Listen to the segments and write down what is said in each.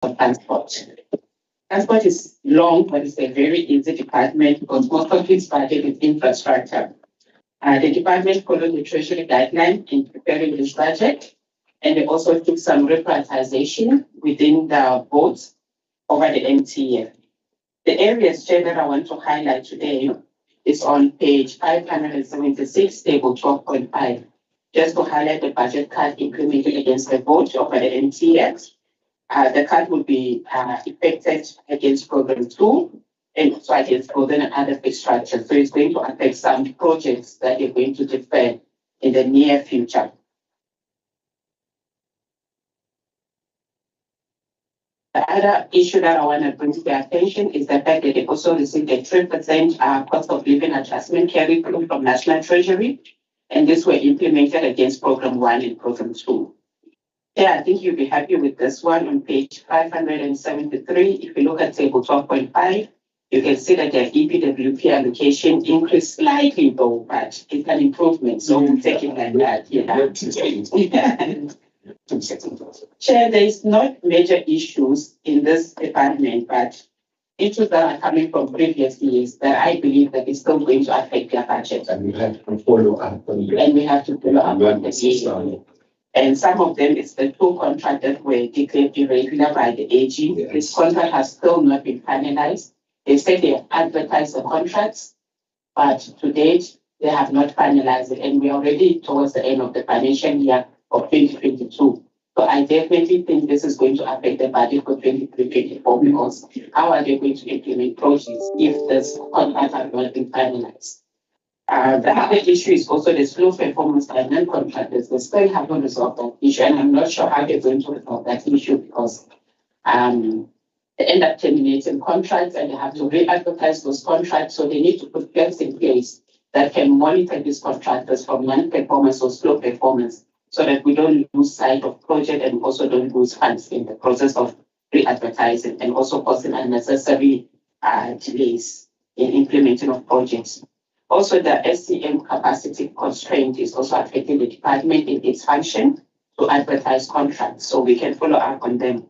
transport. Transport is long, but it's a very easy department because most of its budget is infrastructure. The department follows the Treasury guideline in preparing this budget, and they also took some reprioritization within the boards over the MTF. The areas, Chair, that I want to highlight today is on page 576, table 12.5, just to highlight the budget cut implemented against the vote over the MTF. The cut will be effected against program 2 and also against program and other fixed structures. So it's going to affect some projects that are going to defer in the near future. The other issue that I want to bring to their attention is the fact that they also received a 3% cost of living adjustment carry through from National Treasury, and this were implemented against Program 1 and Program 2. Yeah, I think you'll be happy with this one on page 573. If you look at table 12.5, you can see that their EPWP allocation increased slightly though, but it's an improvement. So we'll take it like that. Yeah. Chair, there is not major issues in this department, but issues that are coming from previous years that I believe that is still going to affect their budget. And we have to follow up on the And we have to follow up on the issue. And some of them is the 2 contracts that were declared irregular by the AG. Yes. This contract has still not been finalized. They said they advertised the contracts, but to date, they have not finalized it. And we are already towards the end of the financial year of 2022. So I definitely think this is going to affect the budget for 2023-24 because how are they going to implement projects if this contract has not been finalized? The other issue is also the slow performance by non-contractors. They still haven't resolved that issue, and I'm not sure how they're going to resolve that issue because they end up terminating contracts and they have to re-advertise those contracts. So they need to put plans in place that can monitor these contractors from non-performance or slow performance so that we don't lose sight of project and also don't lose funds in the process of re-advertising and also causing unnecessary delays in implementing of projects. Also, the SCM capacity constraint is also affecting the department in its function to advertise contracts, so we can follow up on them.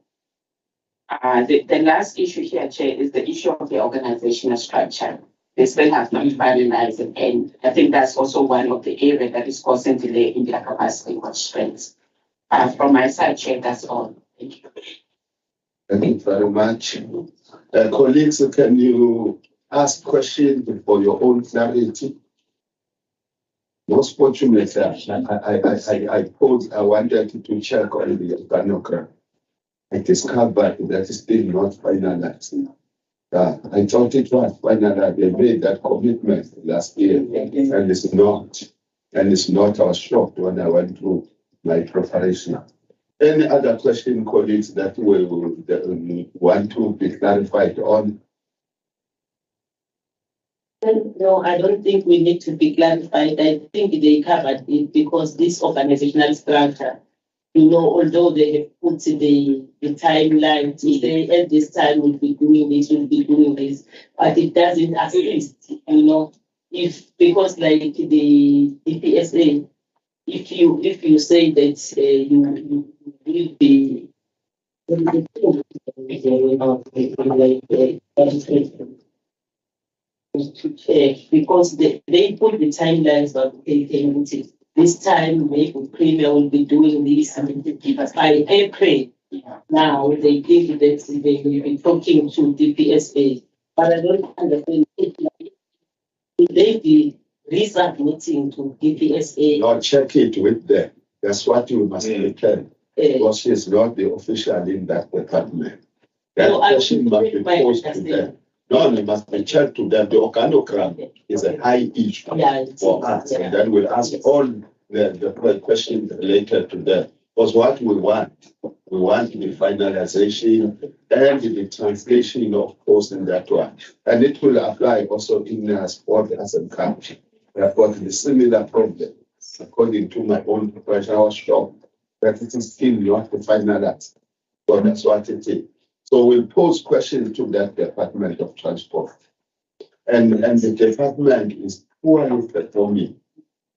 The last issue here, Chair, is the issue of the organizational structure. They still have not finalized it, and I think that's also one of the areas that is causing delay in their capacity constraints. From my side, Chair, that's all. Thank you. Thank you very much. Colleagues, can you ask questions for your own clarity? Most fortunately, I wanted to check on the organogram. I discovered that it's still not finalized. I thought it was finalized. They made that commitment last year, and it's not. And it's not. I was shocked when I went through my preparation. Any other question, colleagues, that we want to be clarified on? No, I don't think we need to be clarified. I think they covered it because this organizational structure, although they have put the timeline to say at this time we'll be doing this, but it doesn't assist, if because like the DPSA, if you say that you will be to check because they put the timelines of this time maybe Premier will be doing this by April. Now they think that they will be talking to DPSA, but I don't understand it. They be resubmitting to DPSA. No, check it with them. That's what you must pretend. Because she's not the official in that department. That question must be posed to them. No, it must be checked to them. The organogram is a high issue for us. And then we'll ask all the questions related to that. Because what we want the finalization and the translation, of course, in that one. And it will apply also in sport as a country. We have got the similar problem. According to my own professional shop, that it is still not finalized. So that's what it is. So we'll pose questions to that Department of Transport. And the department is poorly performing.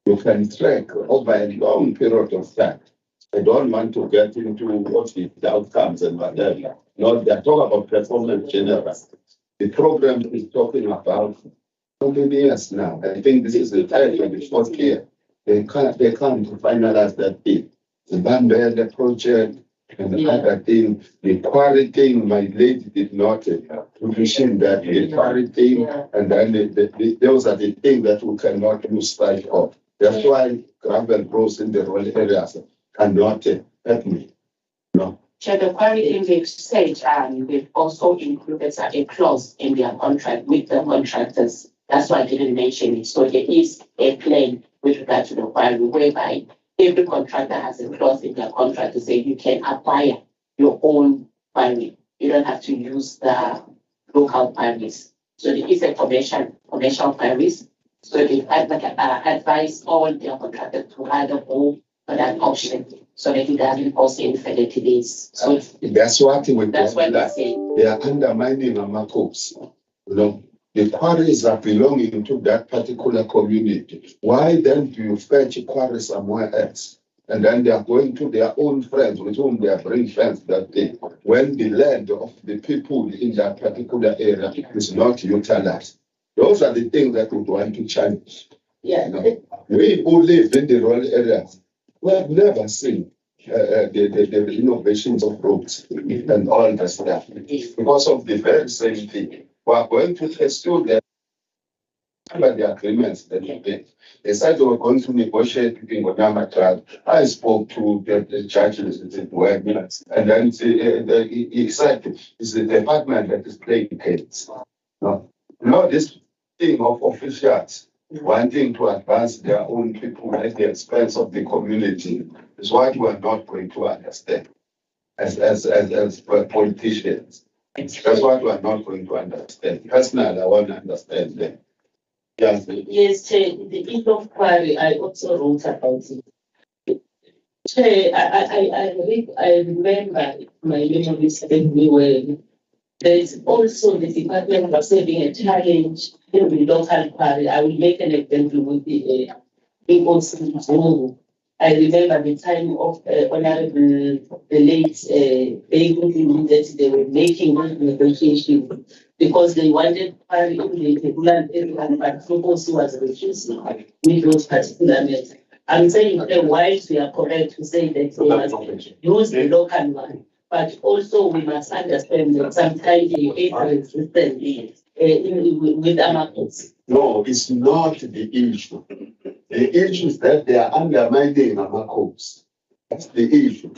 You can track over a long period of time. I don't want to get into what the outcomes and whatever. Not they're talking about performance general. The program is talking about how many years now? I think this is the third or the fourth year. They can't finalize that thing. The Bambela project and the other thing, the quarry thing, my lady did not mention that the quarry thing, and then those are the things that we cannot lose sight of. That's why gravel roads in the rural areas cannot help me. No. Chair, the quarry thing they've said, they've also included a clause in their contract with the contractors. That's why I didn't mention it. So there is a plan with regard to the quarry whereby every contractor has a clause in their contract to say you can acquire your own quarry. You don't have to use the local quarries. So there is a commercial quarries. So they advise all their contractors to either go for that option so that it doesn't cause any further delays. So that's what they say. They are undermining Amako's. You know, the quarries are belonging to that particular community. Why then do you fetch quarries somewhere else? And then they are going to their own friends with whom they are bringing friends that day, when the land of the people in that particular area is not utilized. Those are the things that we want to change. Yeah. You know, we who live in the rural areas, we have never seen the innovations of roads and all that stuff because of the very same thing. We are going to pursue them under the agreements that we made. They said they were going to negotiate with Amafa. I spoke to the judges and then he said it's the department that is playing games. No, this thing of officials wanting to advance their own people at the expense of the community is what we are not going to understand as politicians. That's what we are not going to understand. Personally, I want to understand them. Yes, Chair, the issue of quarry, I also wrote about it. Chair, I remember my memory serves me well. There is also the Department was having a challenge in the local quarry. I will make an example with the BOARDROOM. I remember the time of Honorable the late that they were making negotiation because they wanted quarry in the rural area, but also was refusing with those particular measures. I'm saying whilst we are correct to say that they must use the local one, but also we must understand that sometimes the resistance with Amafa. No, it's not the issue. The issue is that they are undermining Amafa. That's the issue.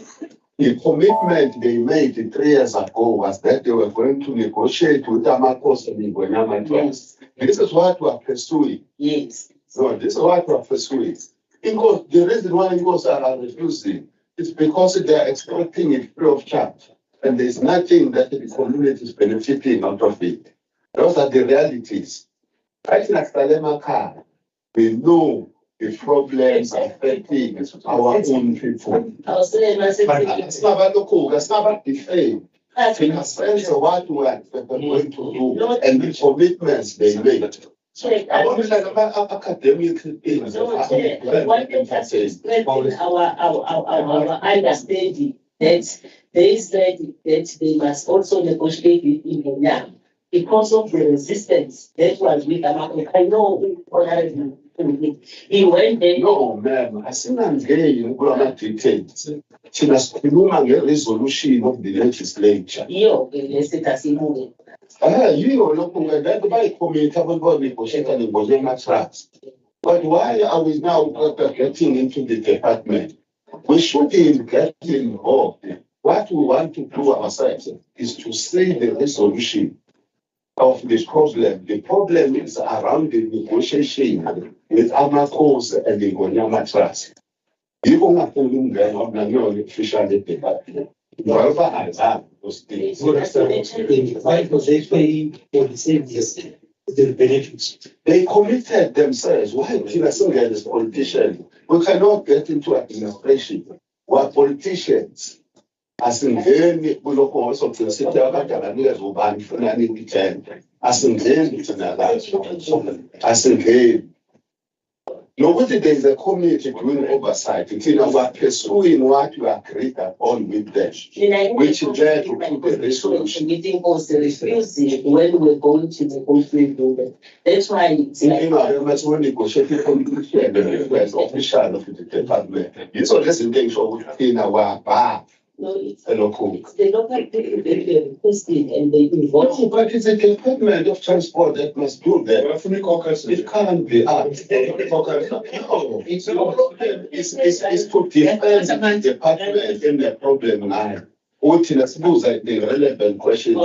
The commitment they made 3 years ago was that they were going to negotiate with Amafa and Ngonyama Trust. This is what we are pursuing. Yes. So this is what we are pursuing. Because the reason why Ingos are refusing is because they are expecting it free of charge. And there's nothing that the community is benefiting out of it. Those are the realities. Right in Akalema, we know the problems affecting our own people. That's not the same. In a sense of what we are going to do and the commitments they made. I want to say about academic things. I wanted us to strengthen our understanding that they said that they must also negotiate with India because of the resistance that was with Amafa. I know he went there. No, ma'am, I think I'm getting details. She must be a resolution of the legislature. You know, that by committee about negotiating the Ngonyama Trust. But why are we now getting into the department? We shouldn't get involved. What we want to do ourselves is to see the resolution of this problem. The problem is around the negotiation with Amafa and the Ngonyama Trust. Even after the official department. Whoever has those things. Why was they paying for the same the benefits? They committed themselves. Why people still get this politician? We cannot get into administration. We are politicians. As in we look also to the city of Akalanias who ban for any weekend. As in Nokuthi there is a committee doing oversight. We are pursuing what we agreed upon with them, which led to the resolution. Meeting was refusing when we're going to negotiate with them. That's why it's like. When negotiating commission, the official of the department. It's always in the show in our bar. No, it's the local people they requested and they involved. No, but it's a department of transport that must do that. It can't be us. No, it's not. It's to defend the department in the problem line. What in suppose the relevant questions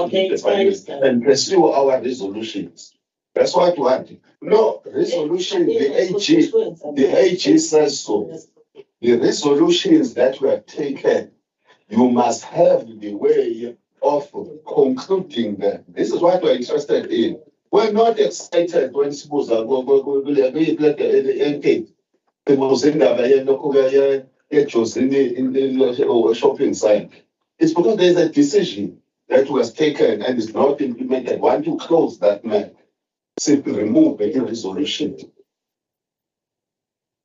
and pursue our resolutions. That's what we want. No, resolution, the AG says so. The resolutions that were taken, you must have the way of concluding them. This is what we're interested in. We're not excited when schools are going to shopping sign. It's because there's a decision that was taken and is not implemented. Want to close that man, simply remove the resolution.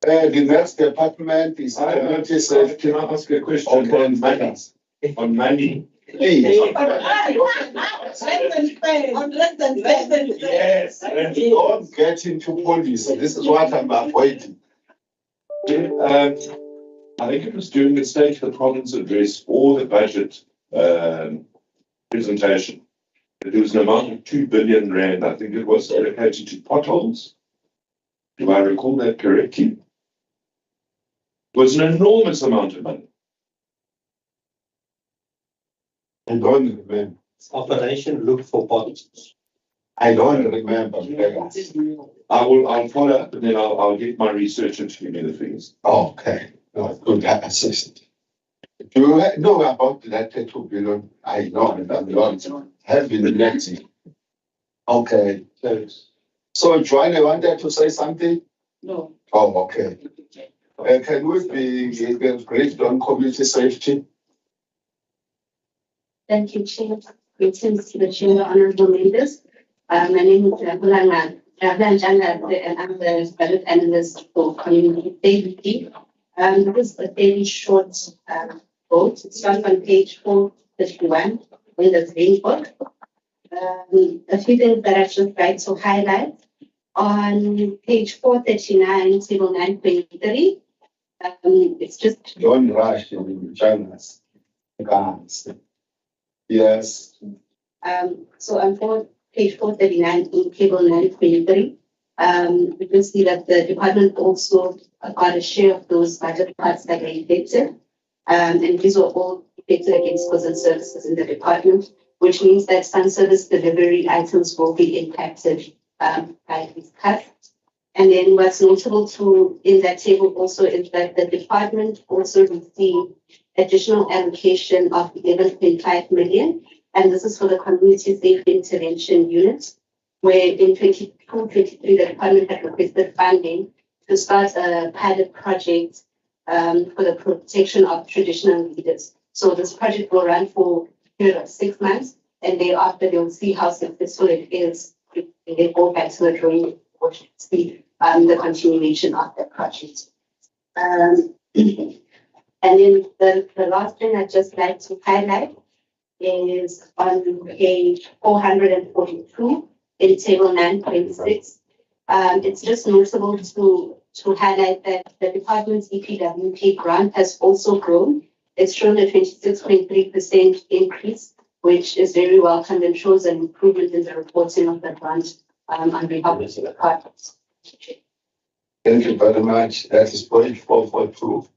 The next department is community safety. Can I ask a question on money? On money. Please. Yes. Don't get into policy. This is what I'm avoiding. I think it was during the State of the Province address or the budget presentation. There was an amount of 2 billion rand, I think it was allocated to potholes. Do I recall that correctly? It was an enormous amount of money. I don't remember. Operation Look for Potholes. I don't remember. I'll follow up and then I'll get my researcher to give me the figures. Okay. No, good assist. Do you know about that 2 billion? I know and I'm not have been elected. Okay. Thanks. So Joanne, I wanted to say something? No. Oh, okay. Can we be briefed on community safety? Thank you, Chair. Greetings to the Chair, Honorable Members. My name is Kulanga Janga, and I'm the budget analyst for community safety. This is a very short vote. It starts on page 431 in the green book. A few things that I should like to highlight. On page 439, table 9.3, it's just. Don't rush in China's guns. Yes. So on page 439 in table 9.3, we can see that the department also got a share of those budget cuts that were effected. And these were all effected against goods and services in the department, which means that some service delivery items will be impacted by these cuts. And then what's notable too in that table also is that the department also received additional allocation of 11.5 million. And this is for the community safety intervention unit, where in 22-23, the department had requested funding to start a pilot project for the protection of traditional leaders. So this project will run for a period of 6 months, and thereafter they will see how successful it is. They go back to the drawing board to see the continuation of that project. And then the last thing I'd just like to highlight is on page 442 in table 9.6. It's just notable to highlight that the department's EPWP grant has also grown. It's shown a 26.3% increase, which is very welcome and shows an improvement in the reporting of the grant on behalf of the department. Thank you very much. That is point 442,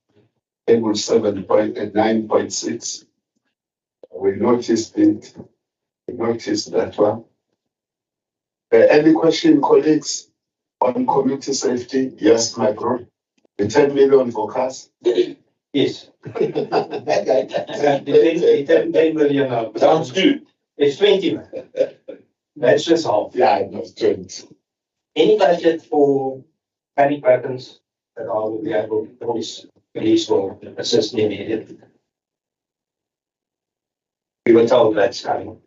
table 7.9.6. We noticed it. We noticed that one. Any question, colleagues, on community safety? Yes, my bro. The 10 million for cars? Yes. The 10 million. Sounds good. It's 20, man. That's just half. Yeah, I know, 20. Any budget for panic buttons that I will be able to police will assist me immediately. We were told that's coming.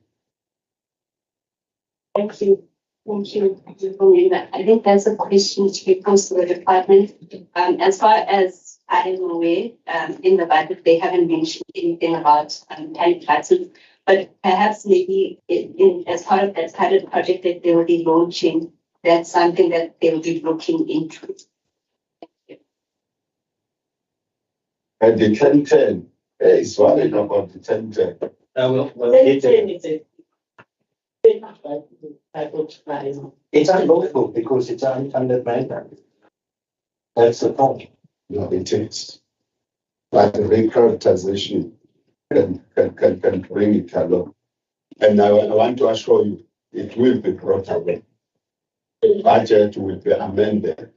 Thank you. Thank you. I think that's a question which comes to the department. As far as I am aware, in the budget, they haven't mentioned anything about time classes, but perhaps maybe as part of that pilot project that they will be launching, that's something that they will be looking into. And the 1010, is worried about the 1010. It's unlawful because it's under mandate. That's the point. No, it is. But the reprioritization can bring it along. And I want to assure you, it will be brought away. The budget will be amended.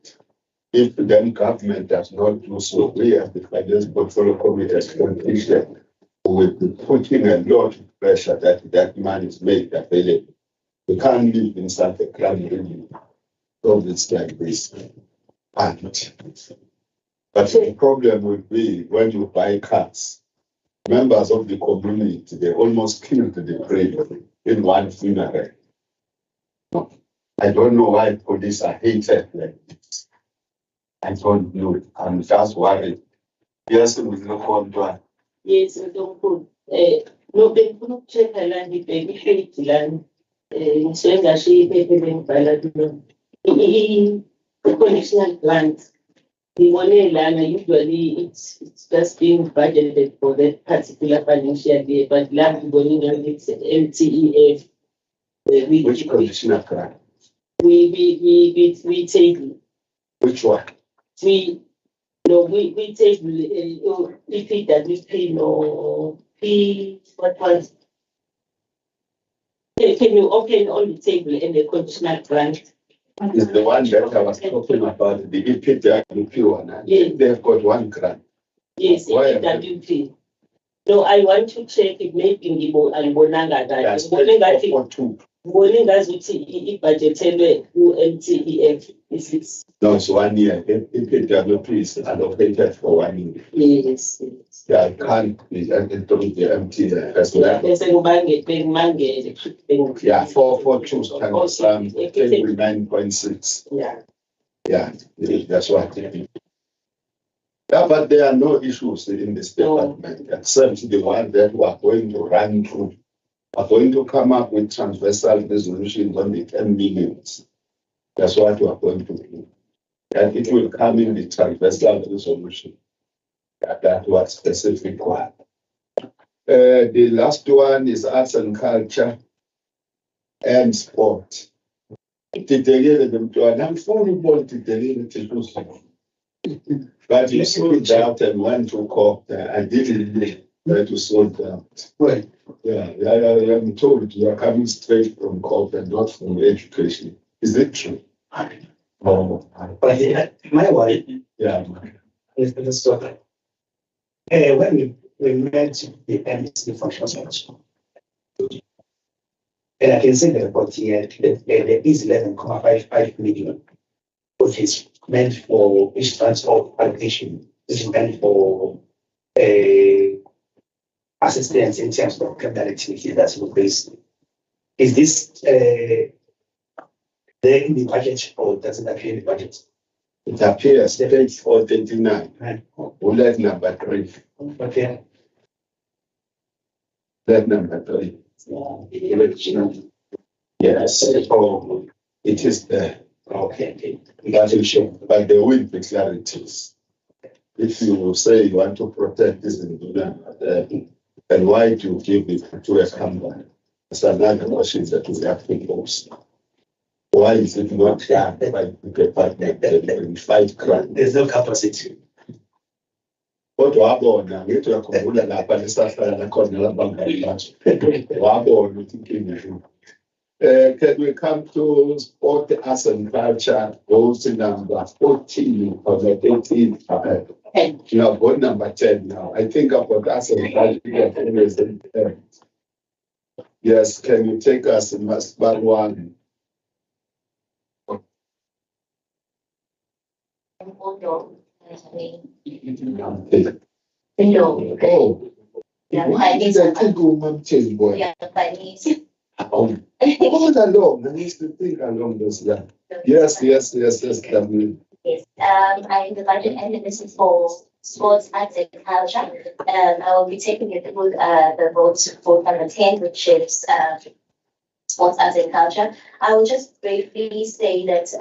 If the then government does not do so, we as the Finance Portfolio Committee as completion will be putting a lot of pressure that money is made available. We can't live inside the crime really. So it's like this. But the problem will be when you buy cars, members of the community, they almost killed the brave in one funeral. I don't know why police are hated like this. I don't know. I'm just worried. Yes, we look on to Yes, we don't put. No, they couldn't check a land, they hate land. So that she paid by the conditional plans. The money land usually it's just being budgeted for that particular financial year, but land going on it's MTEF. which conditional plan? We take Which one? we take PPWP no P what was. Can you open on the table in the conditional grant? Is the one that I was talking about, the EPWP one. Yes. They've got one grant. Yes, Why? EPWP. No, I want to check if maybe ngibonanga That's that. for two. Budgeted UMTEF is No, it's 1 year. EPWP is allocated for 1 year. yes. Yeah, I can't be into the empty as well. Yeah, 442 times 9.6. Yeah. Yeah, that's what. Yeah, but there are no issues in this department except the one that we are going to run through. We are going to come up with transversal resolutions on the 10 millions. That's what we are going to do. And it will come in the transversal resolution. That was specific one. The last one is arts and culture and sport. But you sold out and went to court. I didn't try to sort out. Right. Yeah, I am told you are coming straight from court and not from education. Is it true? Oh, but my wife Yeah. is the sort. When we met the MSC functions also. And I can say the report here, there is 11.55 million, which is meant for instance of allocation, which is meant for assistance in terms of capital activity that's replaced. Is this there in the budget or does it appear in the budget? It appears page 439, Right. bullet number 3. Okay. Bullet number 3. Yes, oh, it is there. Okay. That will show, but there will be clarities. If you say you want to protect this and why do you give it to a company? That's another question that we have to pose. Why is it not done by the department that fight crime? There's no capacity. Kodwa wabona ngithi uyakhumbula lapha lesahlala nakhona labangayilathi wabona ukuthi inkinga yini. Can we come to sport, arts and culture, goals number 14 or the 18? No, goal number 10 now. I think about arts and culture. Yes, can you take us in Masbah 1? Oh, Yeah, why did I think of boy? Yeah, Chinese. Oh, All along, I used to think along those lines. Yes. W. Yes, I'm the budget analyst for sports, arts, and culture. I will be taking you through the vote for number 10, which is sports, arts, and culture. I will just briefly say that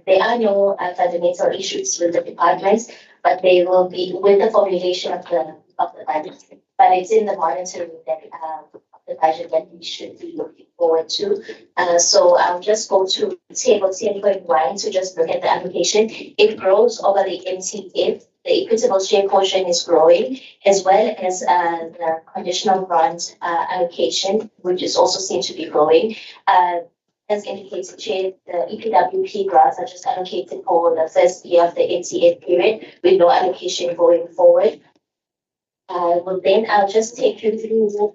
there are no fundamental issues with the departments, but they will be with the formulation of the budget. But it's in the monitoring that the budget that we should be looking forward to. So I'll just go to table 10.1 to just look at the application. It grows over the MTF. The equitable share portion is growing, as well as the conditional grant allocation, which is also seen to be growing. As indicated, Chair, the EPWP grants are just allocated for the first year of the MTF period, with no allocation going forward. Well, then I'll just take you through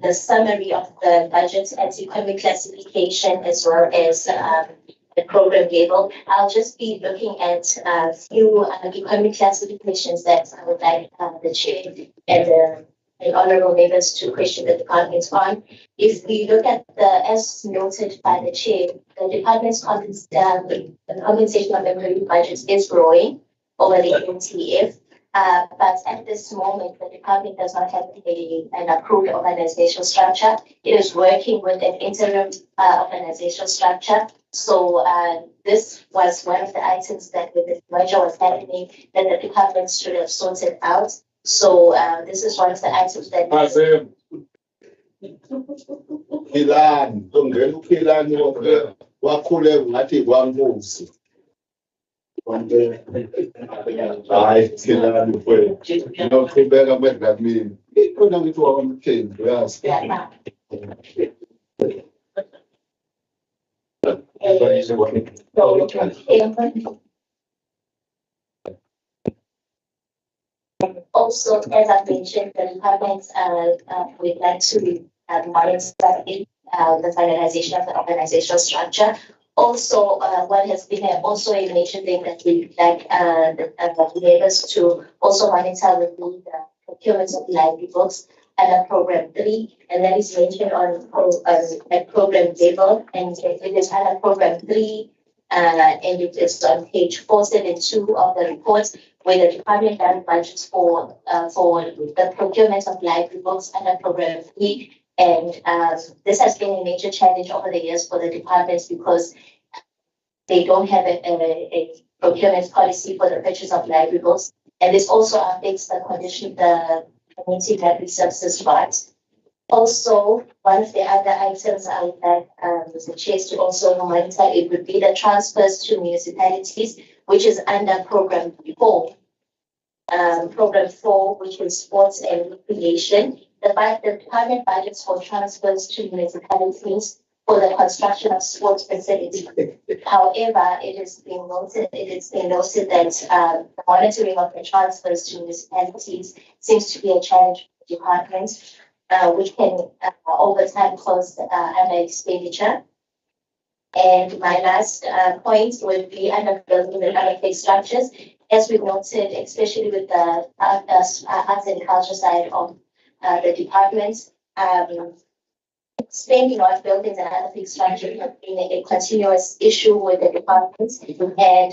the summary of the budget at economic classification as well as the program level. I'll just be looking at a few economic classifications that I would like the Chair and honorable members to question the departments on. If we look at as noted by the Chair, the department's compensation of employee budgets is growing over the MTF. But at this moment, the department does not have an approved organizational structure. It is working with an interim organizational structure. So this was one of the items that when the merger was happening, that the department should have sorted out. So this is one of the items that. Hayi thina mfowethu noqhubeka manje mina ikhona ngithi wamkhendi uyazi Also, as I mentioned, the departments would like to monitor the finalization of the organizational structure. Also, what has been also a major thing that we'd like the neighbors to also monitor would be the procurement of library books under program 3, and that is mentioned on at program level, and it is under program 3, and it is on page 472 of the report, where the department done budgets for the procurement of library books under program 3. And this has been a major challenge over the years for the departments because they don't have a procurement policy for the purchase of library books. And this also affects the community library services funds. Also, one of the other items I would like the Chair to also monitor, it would be the transfers to municipalities, which is under program 4. Program 4, which is sports and recreation. The department budgets for transfers to municipalities for the construction of sports facilities. However, it has been noted that the monitoring of the transfers to municipalities seems to be a challenge for the department, which can over time cause under expenditure. And my last point would be under building and other play structures, as we noted, especially with the arts and culture side of the departments, spending on buildings and other fixed structures has been a continuous issue with the departments, and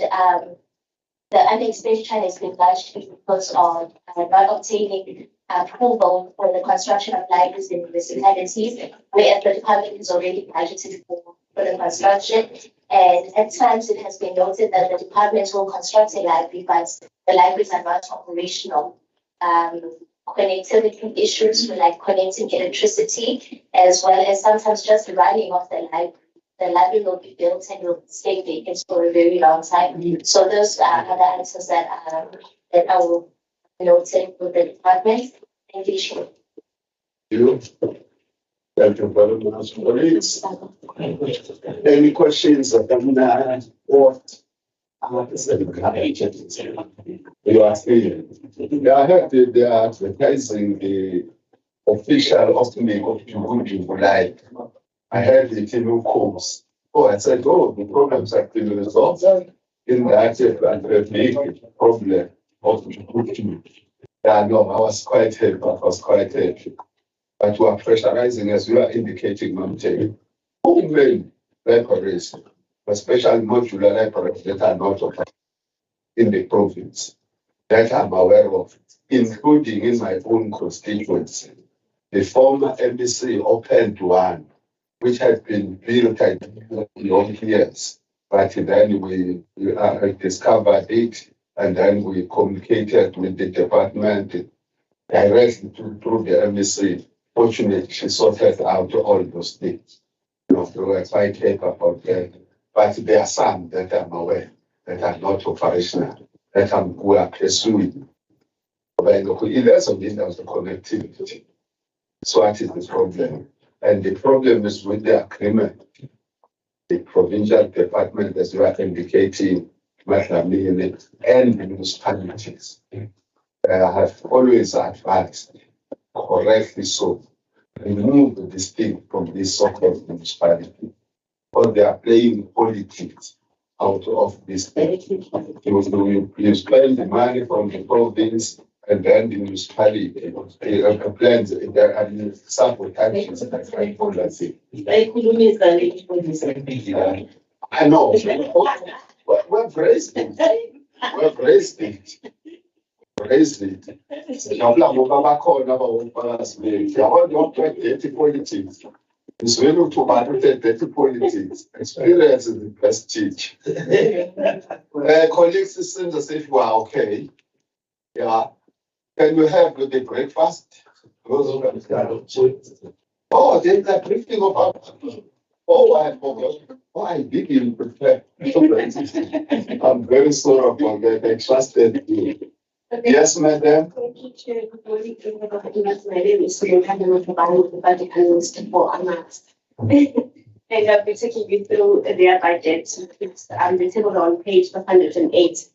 the under expenditure has been largely because of not obtaining approval for the construction of libraries in municipalities, whereas the department is already budgeted for the construction. And at times it has been noted that the departments will construct a library, but the libraries are not operational. Connectivity issues like connecting electricity, as well as sometimes just running of the library. The library will be built and will stay vacant for a very long time. So those are other answers that I will note with the department. Thank you. Thank you very much, colleagues. Any questions of the board? You are saying, I heard that they are advertising the official opening of July. I heard it in new course. Oh, I said, oh, the problems have been resolved in the active and the problem of July. Yeah, no, I was quite happy. But we are pressurizing as you are indicating, Mtef. Two main libraries, especially modular libraries that are not offered in the province, that I'm aware of, including in my own constituency. The former MBC opened one, which had been built I think, long years, but then we discovered it, and then we communicated with the department directly through the MBC. Fortunately, she sorted out all those things. You know, we were quite happy about that. But there are some that I'm aware that are not operational, that we are pursuing. There's a bit of the connectivity. So what is the problem? And the problem is with the agreement. The provincial department, as you are indicating, and the municipalities. I have always advised, correctly so, remove this thing from this so-called municipality. Or they are playing politics out of this thing. You spend the money from the province, and then the municipality plans sabotages and policy. I know. We've raised it. We've raised it. Raised it. Dirty politics. It's really to manipulate dirty politics. Experience is the best teach. Colleagues, it seems as if we are okay. Yeah. Can we have the breakfast? Oh, there's a briefing about. Oh, I forgot. Oh, I didn't prepare. I'm very sorry about that. I trusted you. Yes, madam. Thank you, Chair. Good morning, everybody. My name is the budget analyst for Amafa. And I'll be taking you through their budget. It's the table on page 508.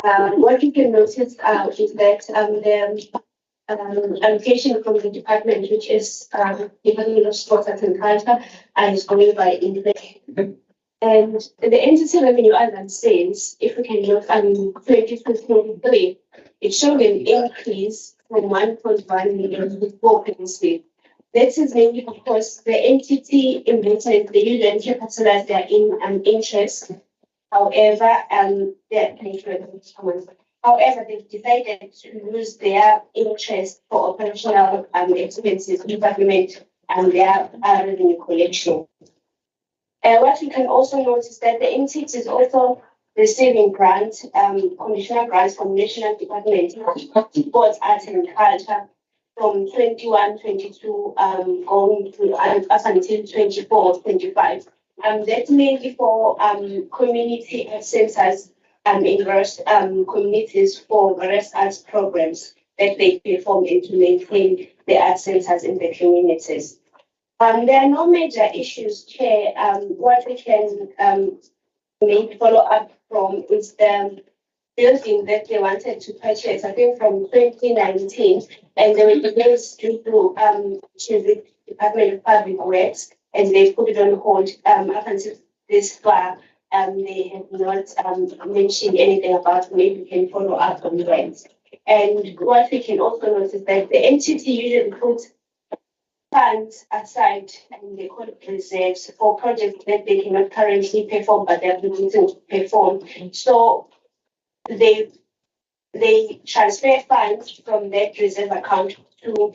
What you can notice is that the allocation from the department, which is Department of Sports, Arts and Culture, is going by inflation. And the entity revenue, as I'm saying, if we can look at 2023, it showed an increase from 1.1 million to 4.6. This is mainly because the entity investors, they usually capitalize their interest. However, however, they've decided to use their interest for operational expenses to supplement their revenue collection. What we can also notice that the entity is also receiving grants, conditional grants from National Department of Sports, Arts and Culture from 21-22 going to up until 24-25. That's mainly for community centers in various communities for various arts programs that they perform and to maintain the arts centers in the communities. There are no major issues, Chair. What we can maybe follow up from is the building that they wanted to purchase, I think from 2019, and they were proposed to the Department of Public Works, and they put it on hold up until this far. They have not mentioned anything about it. Maybe we can follow up on that. And what we can also notice is that the entity usually puts funds aside and they call it reserves for projects that they cannot currently perform, but they're looking to perform. So they transfer funds from that reserve account to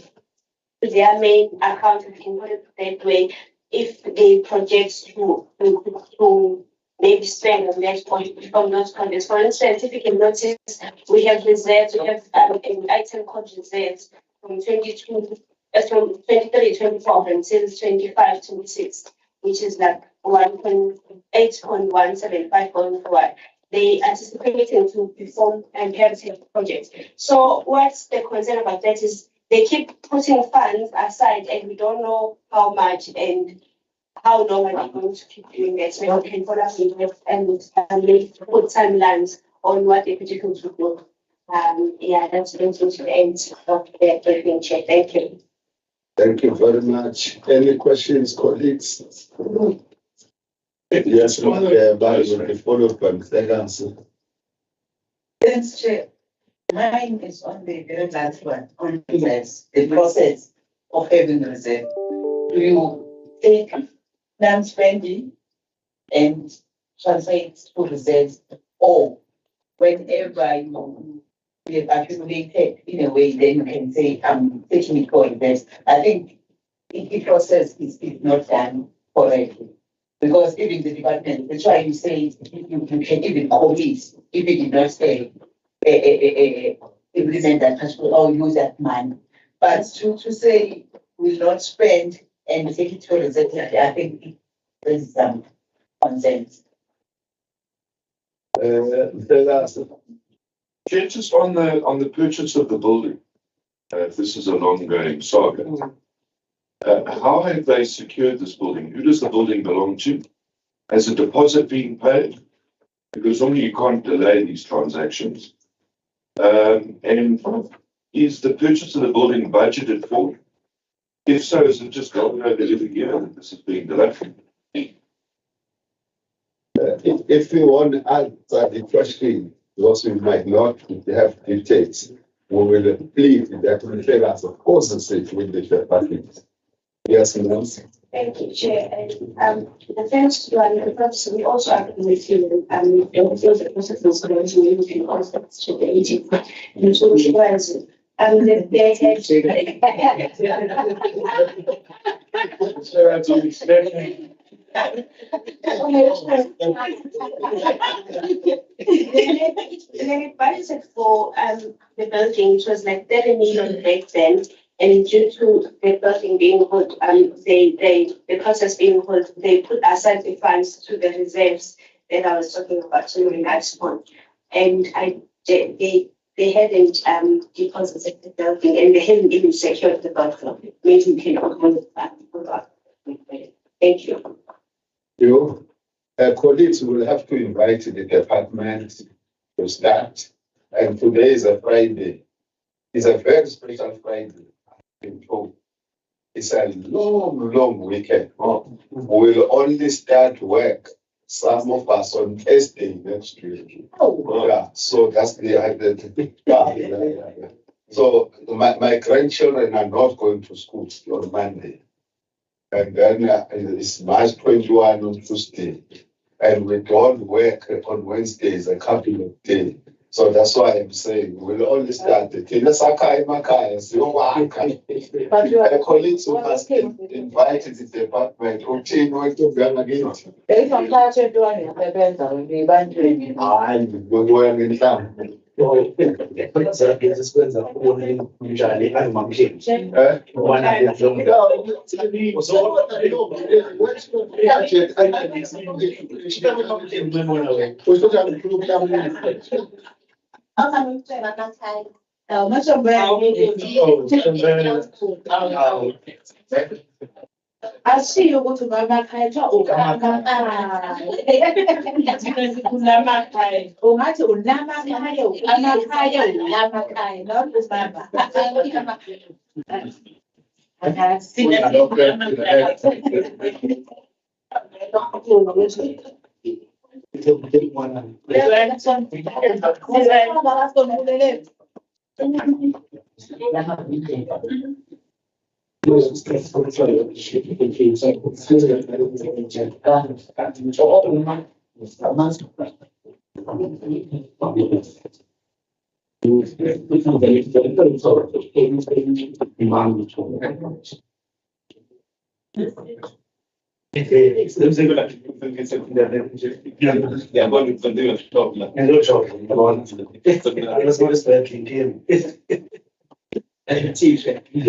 their main account, if you can put it that way, if they project to maybe spend on that point from those projects. For instance, if you can notice, we have reserves, we have an item called reserves from 23-24 until 25-26, which is like 8.175 they anticipating to perform imperative projects. So what's the concern about that is they keep putting funds aside and we don't know how much and how long are they going to keep doing that. So we can follow up and maybe put timelines on what they're projecting to do. That's going to the end of the briefing, Chair. Thank you. Thank you very much. Any questions, colleagues? Yes, followed by Mr. Gansu. Yes, Chair. Mine is on the very last one, on the process of having reserve. Do you take non-spending and transfer it to reserves, or whenever you have accumulated in a way, then you can say, I'm taking it for invest. I think the process is not done correctly. Because even the department, that's why you say you can even commit if you did not say implement that principle or use that money. But to say will not spend and take it to reserve, I think there's some consensus. Just on the purchase of the building, this is an ongoing saga. How have they secured this building? Who does the building belong to? Has a deposit been paid? Because normally you can't delay these transactions. And is the purchase of the building budgeted for? If so, is it just gone over every year that this is being delayed? If we want to answer the question, because we might not have details, we will plead that we tell us of course with the department. Yes, ma'am. Thank you, Chair. And the first one, the purpose, we also agree with you, don't feel the process is going to be looking also to the aging. And so she was, they budgeted for the building, which was like 30 million back then. And due to the building being hold, the process being hold, they put aside the funds to the reserves that I was talking about during that point. And they hadn't deposited the building, and they hadn't even secured the building. Maybe we can all hold it back. Thank you. You, colleagues will have to invite the department to start. And today is a Friday. It's a very special Friday. It's a long weekend. We'll only start work, some of us on Thursday next week. Yeah, so that's the identity. Yeah. So my grandchildren are not going to school on Monday. And then it's March 21 on Tuesday. And we don't work on Wednesdays a couple of days. So that's why I'm saying we'll only start it. Colleagues who must invite the department or change what to be again. I see you go to Mama Kaija or Mama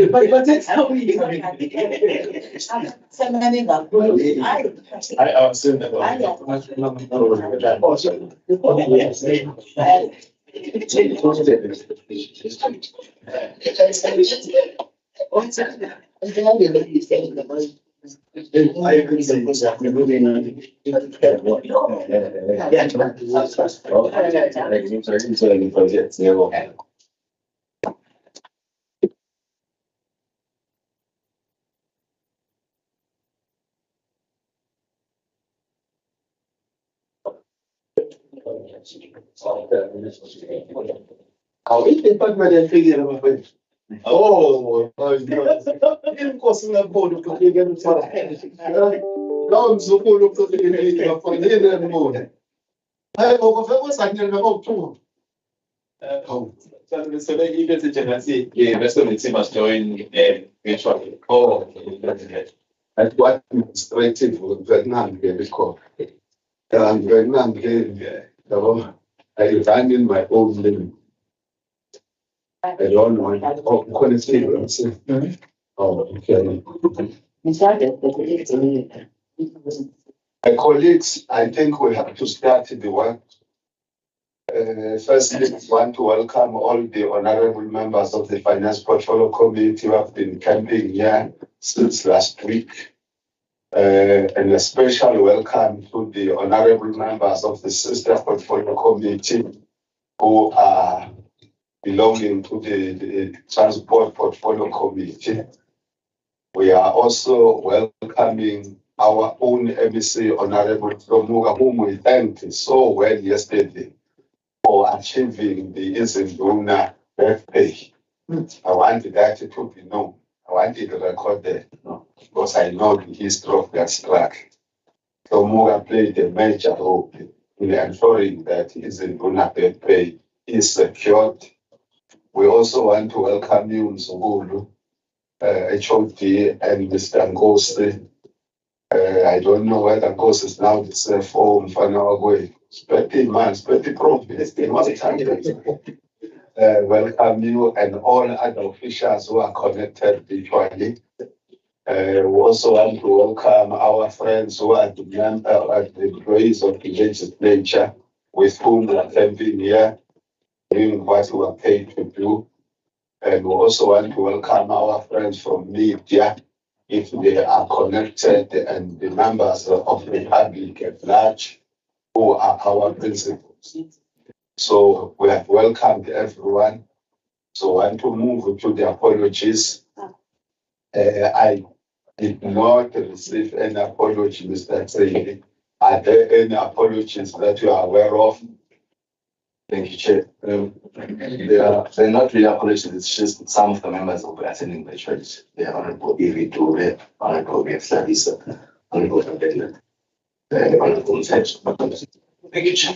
But that's how we do it. How is the department figure of Oh, inkosi ngabona ukufika emthwala. Lo mzukulu ukufika ngafanele emona. Hayi ukufika usakile ngokuthuka. So then you get to Genesee, yeah, that's when the team was joined virtually. Oh, that's what administrative Vietnam gave called. And Vietnam gave, I ran in my own living. I don't know. Oh, okay. My colleagues, I think we have to start the work. Firstly, I want to welcome all the honorable members of the Finance Portfolio Committee who have been camping here since last week. And a special welcome to the honorable members of the Sister Portfolio Committee who are belonging to the Transport Portfolio Committee. We are also welcoming our own MEC, Honorable Tomuga, whom we thanked so well yesterday for achieving the Izinduna birthday. I wanted that to be known. I wanted to record that because I know the history of that strike. Tomuga played a major role in ensuring that Izinduna birthday is secured. We also want to welcome you, Mzukulu, HOD, and Mr. Ngosi. I don't know whether Ngosi is now the CFO in Fanawagwe. 30 months, 30 provinces, welcome you and all other officials who are connected virtually. We also want to welcome our friends who are the employees of the legislature with whom we are camping here, doing what we are paid to do. And we also want to welcome our friends from media, if they are connected, and the members of the public at large, who are our principals. So we have welcomed everyone. So I want to move to the apologies. I did not receive any apology, Mr. Tsenge. Are there any apologies that you are aware of? Thank you, Chair. They're not really apologies, it's just some of the members will be attending the church. They are Honorable Evie Dure, Honorable Mtef, Honorable ALBERTINA, Honorable Mtef. Thank you, Chair.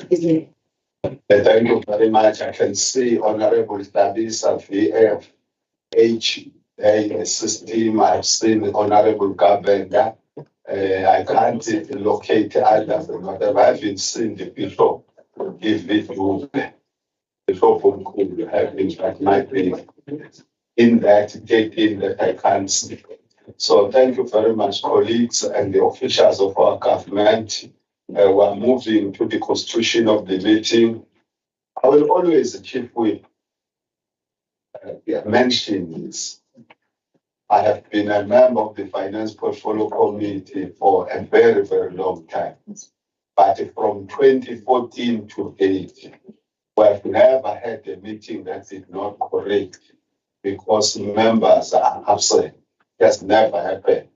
Thank you very much. I can see Honorable Tabisa VFH, the system. I've seen Honorable Gabenda. I can't locate others, but I haven't seen the bishop give it to the bishop could have been that might be in that dating that I can't see. So thank you very much, colleagues and the officials of our government. We're moving to the constitution of the meeting. I will always keep with mention this. I have been a member of the Finance Portfolio Committee for a very, very long time. But from 2014 to date, we have never had a meeting that is not correct because members are absent. That's never happened.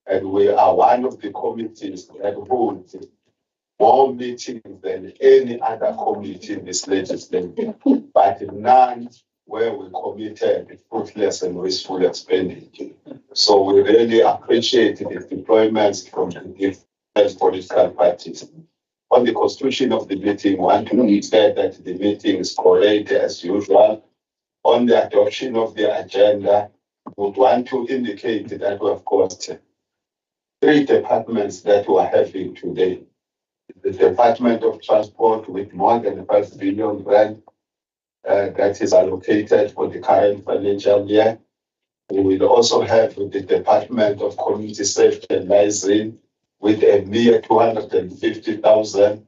And we are one of the committees that holds more meetings than any other committee in this legislature, but none where we committed fruitless and wasteful expenditure. So we really appreciate the deployments from the different political parties. On the constitution of the meeting, we want to say that the meeting is correct as usual. On the adoption of the agenda, we want to indicate that we have got 3 departments that we are having today. The Department of Transport with more than 5 billion rand that is allocated for the current financial year. We will also have the Department of Community Safety and Liaison with a mere 250,000,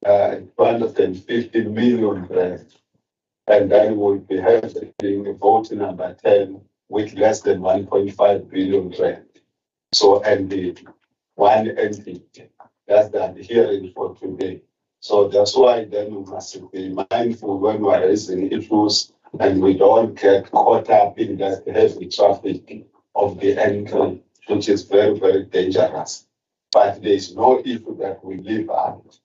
250 million rand. And then we'll be having vote number 10 with less than 1.5 billion rand. So, and the one entity, that's the hearing for today. So that's why then we must be mindful when we're raising issues and we don't get caught up in that heavy traffic of the entry, which is very, very dangerous. But there is no issue that we leave out.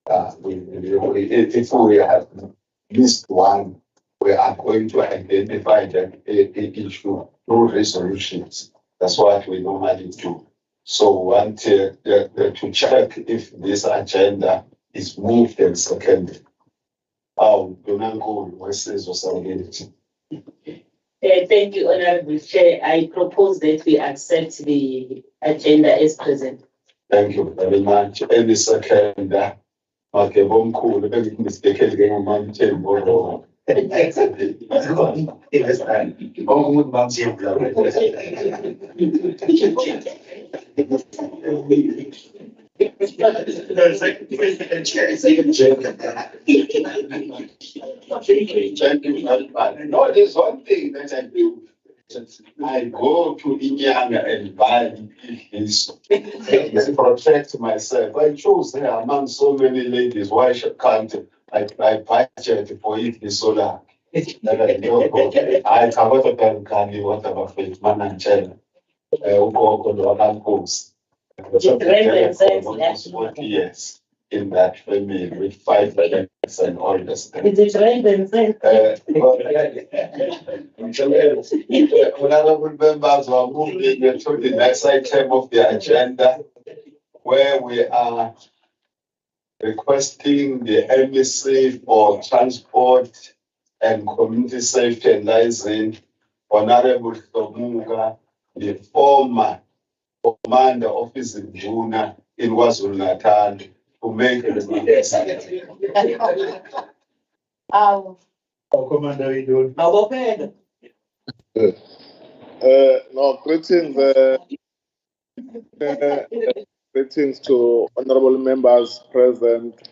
If we have missed one, we are going to identify that issue through resolutions. That's what we normally do. So we want to check if this agenda is moved and seconded. Thank you, Honorable Chair. I propose that we accept the agenda as present. Thank you very much. Any second, okay, bomkhulu bengimistake ngomamthembo. No, there's one thing that I do. I go to Inyanga and buy this to protect myself. I chose there among so many ladies. Why can't I budget for it solar? I cover the Kankani, whatever faith man and channel. Yes, in that family with 5 legs and all the stuff. Is it right and Honorable members, we are moving to the next item of the agenda, where we are requesting the embassy for transport and community safety and liaison, Honorable Tomuga, the former commander office in Juna in KwaZulu-Natal, to make the Commander, we do. No, greetings to honorable members present.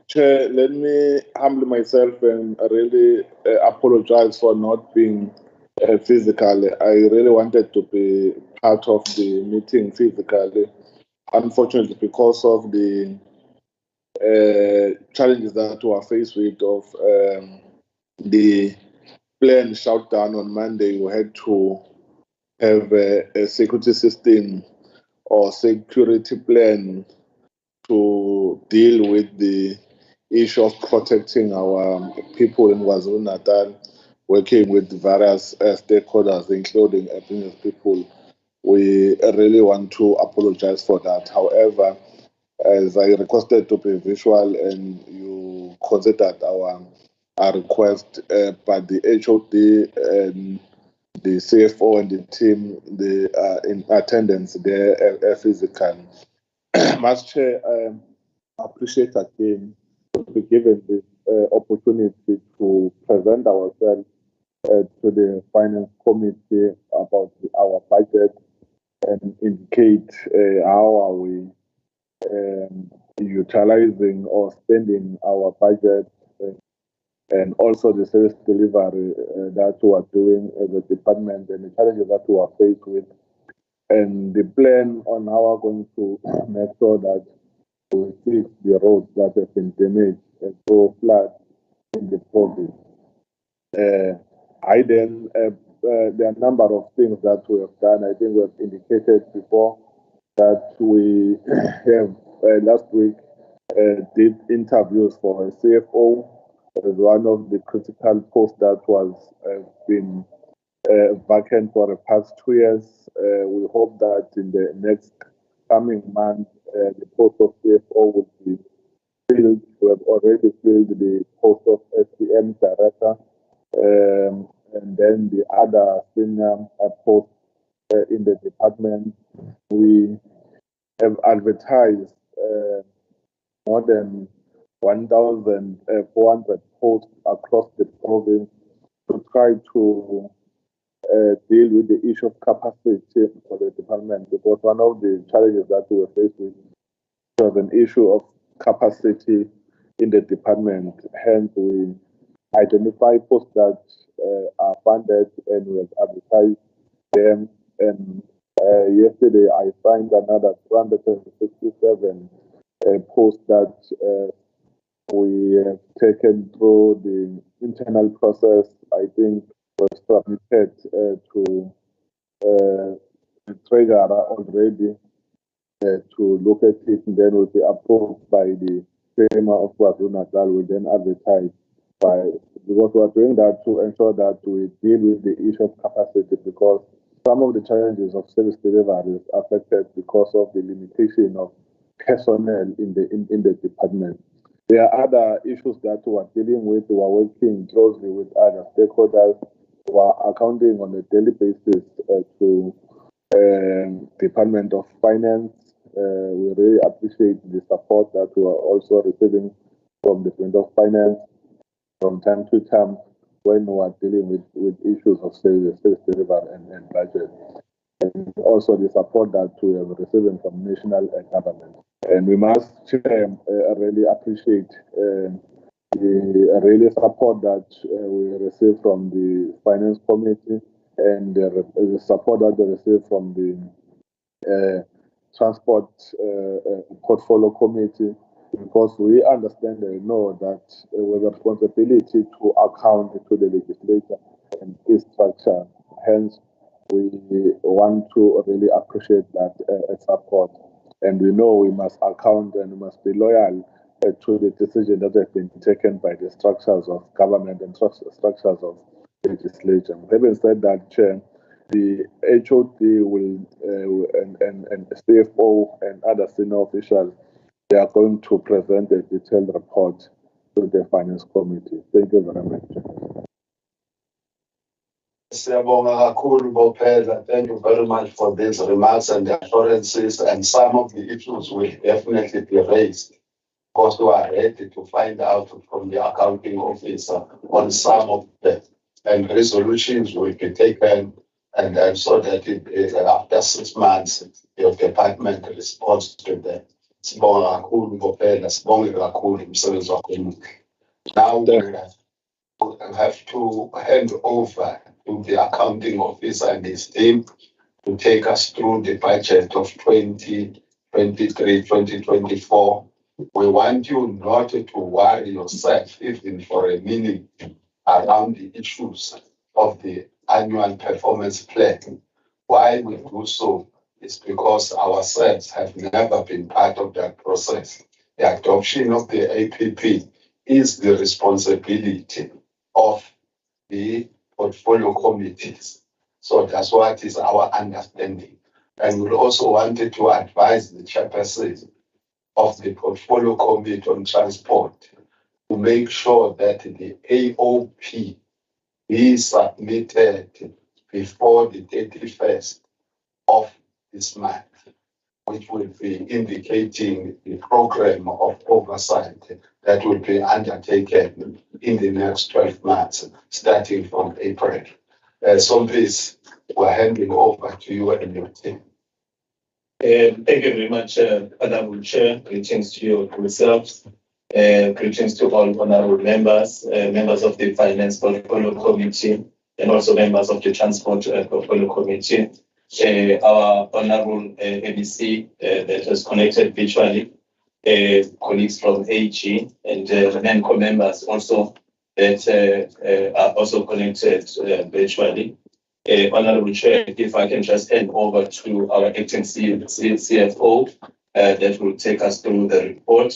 Chair, let me humble myself and really apologize for not being physically. I really wanted to be part of the meeting physically. Unfortunately, because of the challenges that we are faced with of the plan shut down on Monday, we had to have a security system or security plan to deal with the issue of protecting our people in KwaZulu-Natal, working with various stakeholders, including business people. We really want to apologize for that. However, as I requested to be visual and you considered our request, but the HOD and the CFO and the team, they are in attendance there physically. Master Chair, I appreciate again to be given this opportunity to present ourselves to the Finance Committee about our budget and indicate how are we utilizing or spending our budget and also the service delivery that we are doing as a department and the challenges that we are faced with, and the plan on how we're going to make sure that we fix the roads that have been damaged and so flood in the province. There are a number of things that we have done. I think we have indicated before that we have last week did interviews for a CFO. It is one of the critical posts that was been vacant for the past 2 years. We hope that in the next coming month, the post of CFO will be filled. We have already filled the post of SPM director, and then the other senior posts in the department. We have advertised more than 1,400 posts across the province to try to deal with the issue of capacity for the department, because one of the challenges that we were faced with was an issue of capacity in the department. Hence, we identify posts that are funded and we have advertised them. And yesterday, I signed another 267 posts that we have taken through the internal process. I think was submitted to the treasurer already to look at it, and then will be approved by the Premier of KwaZulu-Natal, will then advertise by because we are doing that to ensure that we deal with the issue of capacity, because some of the challenges of service delivery is affected because of the limitation of personnel in the department. There are other issues that we are dealing with. We are working closely with other stakeholders who are accounting on a daily basis to Department of Finance. We really appreciate the support that we are also receiving from the Department of Finance from time to time when we are dealing with issues of service delivery and budget. And also the support that we have received from national government. And we must really appreciate the really support that we receive from the Finance Committee and the support that they receive from the Transport Portfolio Committee, because we understand and know that we have a responsibility to account to the legislature and its structure. Hence, we want to really appreciate that support. And we know we must account and we must be loyal to the decision that have been taken by the structures of government and structures of legislation. Having said that, Chair, the HOD will and CFO and other senior officials, they are going to present a detailed report to the Finance Committee. Thank you very much. Thank you very much for these remarks and assurances, and some of the issues will definitely be raised. Because we are ready to find out from the accounting officer on some of them, and resolutions will be taken, and so that after 6 months, your department responds to them. Now we have to hand over to the accounting officer and his team to take us through the budget of 2023-2024. We want you not to worry yourself even for a minute around the issues of the annual performance plan. Why we do so is because ourselves have never been part of that process. The adoption of the APP is the responsibility of the portfolio committees. So that's what is our understanding. And we also wanted to advise the chairperson of the portfolio committee on transport to make sure that the AOP is submitted before the 31st of this month, which will be indicating the program of oversight that will be undertaken in the next 12 months, starting from April. So please, we're handing over to you and your team. Thank you very much, Honorable Chair. Greetings to you yourselves. Greetings to all honorable members, members of the Finance Portfolio Committee, and also members of the Transport Portfolio Committee. Our honorable ABC that was connected virtually, colleagues from AG, and NENCO members also that are also connected virtually. Honorable Chair, if I can just hand over to our acting CFO that will take us through the report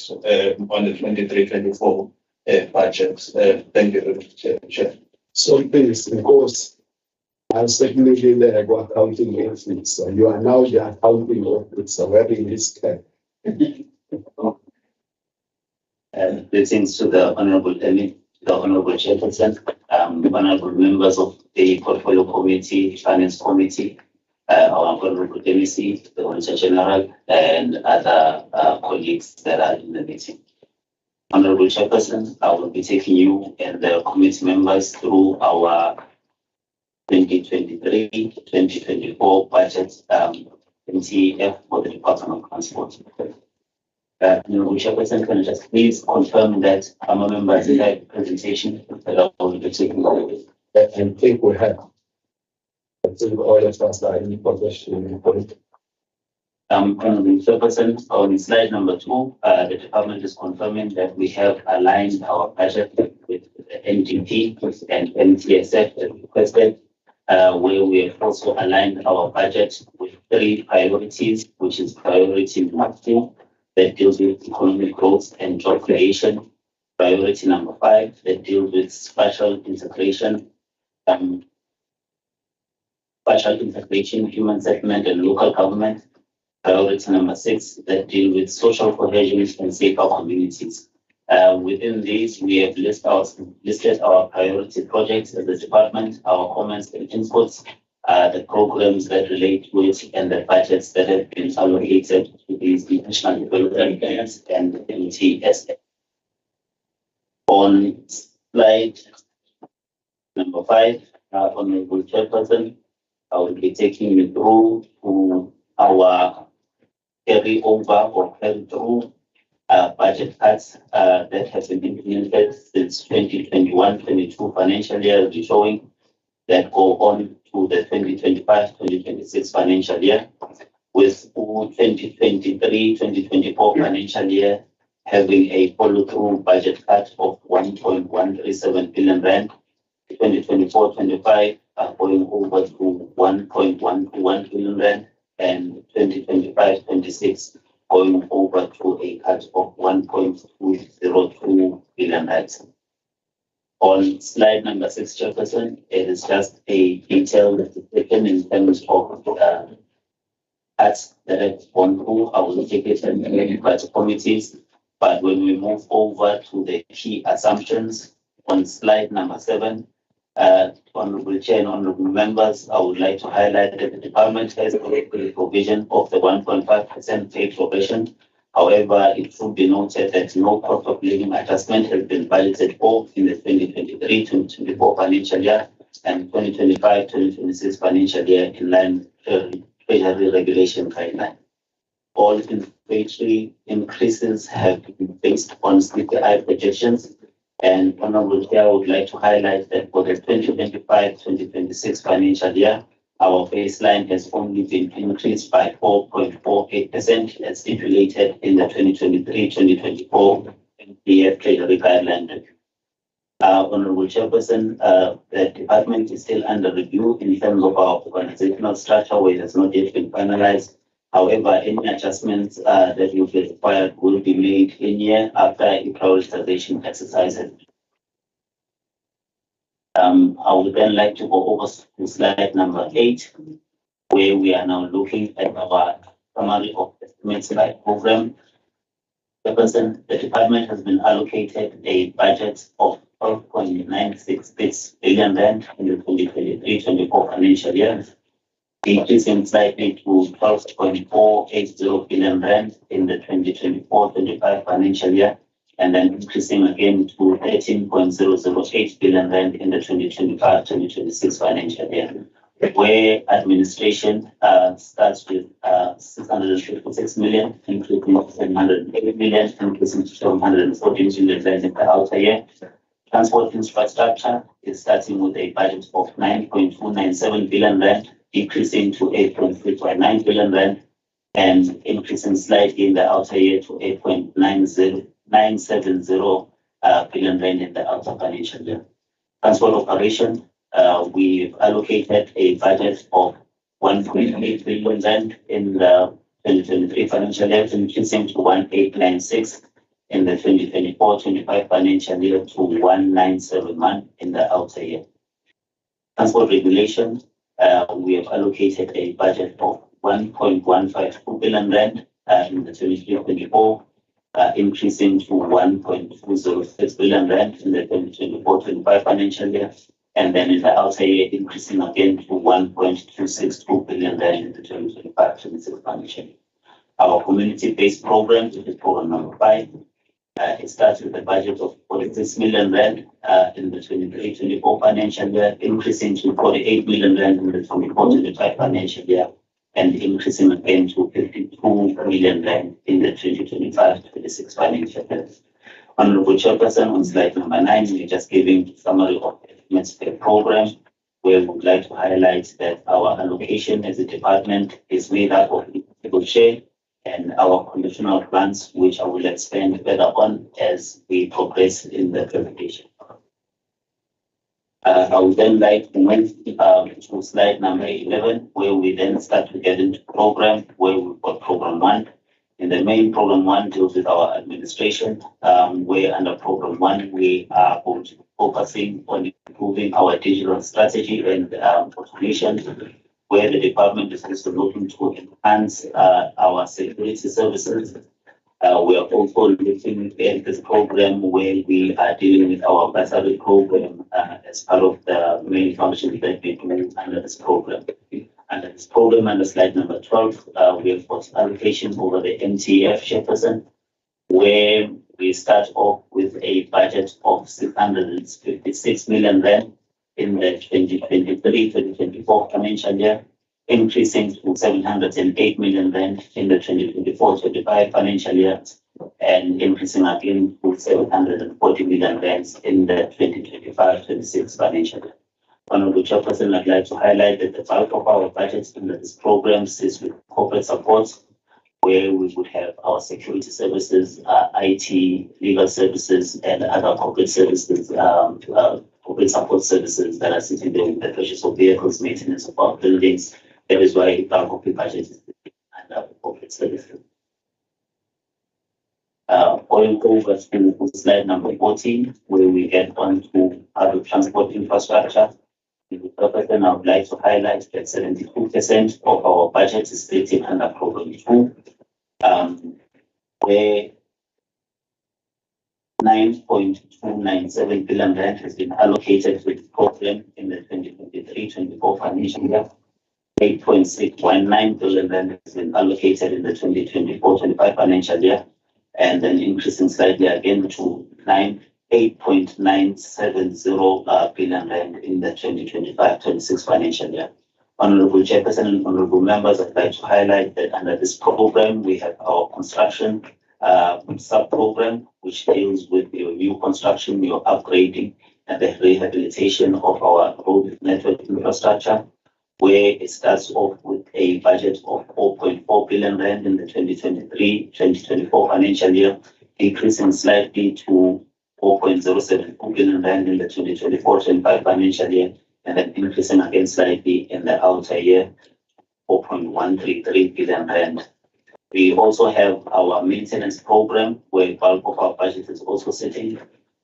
on the 23-24 budget. Thank you very much, Chair. So please, because I'm certainly the accounting officer. You are now the accounting officer wearing this cap. Greetings to the Honorable Chairperson, honorable members of the Portfolio Committee, Finance Committee, our Honorable MEC, the Auditor General, and other colleagues that are in the meeting. Honorable Chairperson, I will be taking you and the committee members through our 2023-2024 budget MTF for the Department of Transport. Honorable Chairperson, can I just please confirm that our members have presentation that I will be taking over? I think we have. I think all of us are in possession. Honorable Chairperson, on slide number 2, the department is confirming that we have aligned our budget with the NDP and MTSF as requested, where we have also aligned our budget with 3 priorities, which is priority number 2, that deals with economic growth and job creation. Priority number 5 that deals with spatial integration, human settlement, and local government. Priority number 6 that deal with social cohesion and safer communities. Within these, we have listed our priority projects as a department, our comments and inputs, the programs that relate to it, and the budgets that have been allocated to these national development plans and MTS. On slide number 5, Honorable Chairperson, I will be taking you through to our carryover or carry-through budget cuts that have been implemented since 2021-22 financial year, will be showing that go on to the 2025-2026 financial year, with 2023-2024 financial year having a follow-through budget cut of 1.137 billion rand. 2024-25 going over to 1.121 billion rand, and 2025-26 going over to a cut of 1.202 billion rand. On slide number 6, Chairperson, it is just a detail that is taken in terms of cuts that have gone through our allocated and budget committees. But when we move over to the key assumptions on slide number 7, Honorable Chair and Honorable Members, I would like to highlight that the department has a provision of the 1.5% pay progression. However, it should be noted that no cost of living adjustment has been budgeted for in the 2023-2024 financial year and 2025-2026 financial year in line with Treasury regulation guideline. All inflationary increases have been based on CPI projections. And Honorable Chair, I would like to highlight that for the 2025-2026 financial year, our baseline has only been increased by 4.48% as stipulated in the 2023-2024 MTF Treasury Guideline. Honorable Chairperson, the department is still under review in terms of our organizational structure, where it has not yet been finalized. However, any adjustments that will be required will be made in year after a prioritization exercise. I would then like to go over to slide number 8, where we are now looking at our summary of estimates by program. The department has been allocated a budget of 12.966 billion rand in the 2023-24 financial year, increasing slightly to 12.480 billion rand in the 2024-25 financial year, and then increasing again to 13.008 billion rand in the 2025-2026 financial year, where administration starts with 656 million, including 780 million, increasing to 714 billion rand in the outer year. Transport infrastructure is starting with a budget of 9.297 billion rand, decreasing to 8.329 billion rand, and increasing slightly in the outer year to 8.970 billion rand in the outer financial year. Transport operation, we've allocated a budget of 1.8 billion rand in the 2023 financial year, increasing to 1.896 in the 2024-25 financial year to 1.971 in the outer year. Transport regulation, we have allocated a budget of 1.152 billion rand in the 2023-24, increasing to 1.206 billion rand in the 2024-25 financial year, and then in the outer year increasing again to 1.262 billion rand in the 2025-26 financial year. Our community-based program, which is program number 5, it starts with a budget of 46 million rand in the 23-24 financial year, increasing to 48 million rand in the 24-25 financial year, and increasing again to 52 million rand in the 2025-26 financial year. Honorable Chairperson, on slide number 9, we're just giving a summary of estimates per program, where we would like to highlight that our allocation as a department is made up of equal share and our conditional grants, which I will expand further on as we progress in the presentation. I would then like to move to slide number 11, where we then start to get into program, where we've got program 1. In the main program 1 deals with our administration, where under program 1 we are going to be focusing on improving our digital strategy and automation, where the department is also looking to enhance our security services. We are also looking at this program where we are dealing with our bursary program as part of the main functions that we do under this program. Under this program, under slide number 12, we have got allocation over the Mtef chairperson, where we start off with a budget of 656 million rand in the 2023-2024 financial year, increasing to 708 million rand in the 2024-25 financial year, and increasing again to 740 million rand in the 2025-26 financial year. Honorable Chairperson, I'd like to highlight that the bulk of our budgets under this program is with corporate support, where we would have our security services, IT, legal services, and other corporate services, corporate support services that are sitting there with the purchase of vehicles, maintenance of our buildings. That is why the bulk of the budget is under corporate services. Going over to slide number 14, where we get on to public transport infrastructure. In the purpose, I would like to highlight that 72% of our budget is sitting under program 2, where 9.297 billion rand has been allocated to the program in the 2023-24 financial year. 8.619 billion rand has been allocated in the 2024-25 financial year, and then increasing slightly again to 8.970 billion rand in the 2025-26 financial year. Honorable Chairperson and honorable members, I'd like to highlight that under this program, we have our construction sub-program, which deals with your new construction, your upgrading, and the rehabilitation of our road network infrastructure, where it starts off with a budget of 4.4 billion rand in the 2023-2024 financial year, increasing slightly to 4.072 billion rand in the 2024-25 financial year, and then increasing again slightly in the outer year, 4.133 billion rand. We also have our maintenance program, where bulk of our budget is also sitting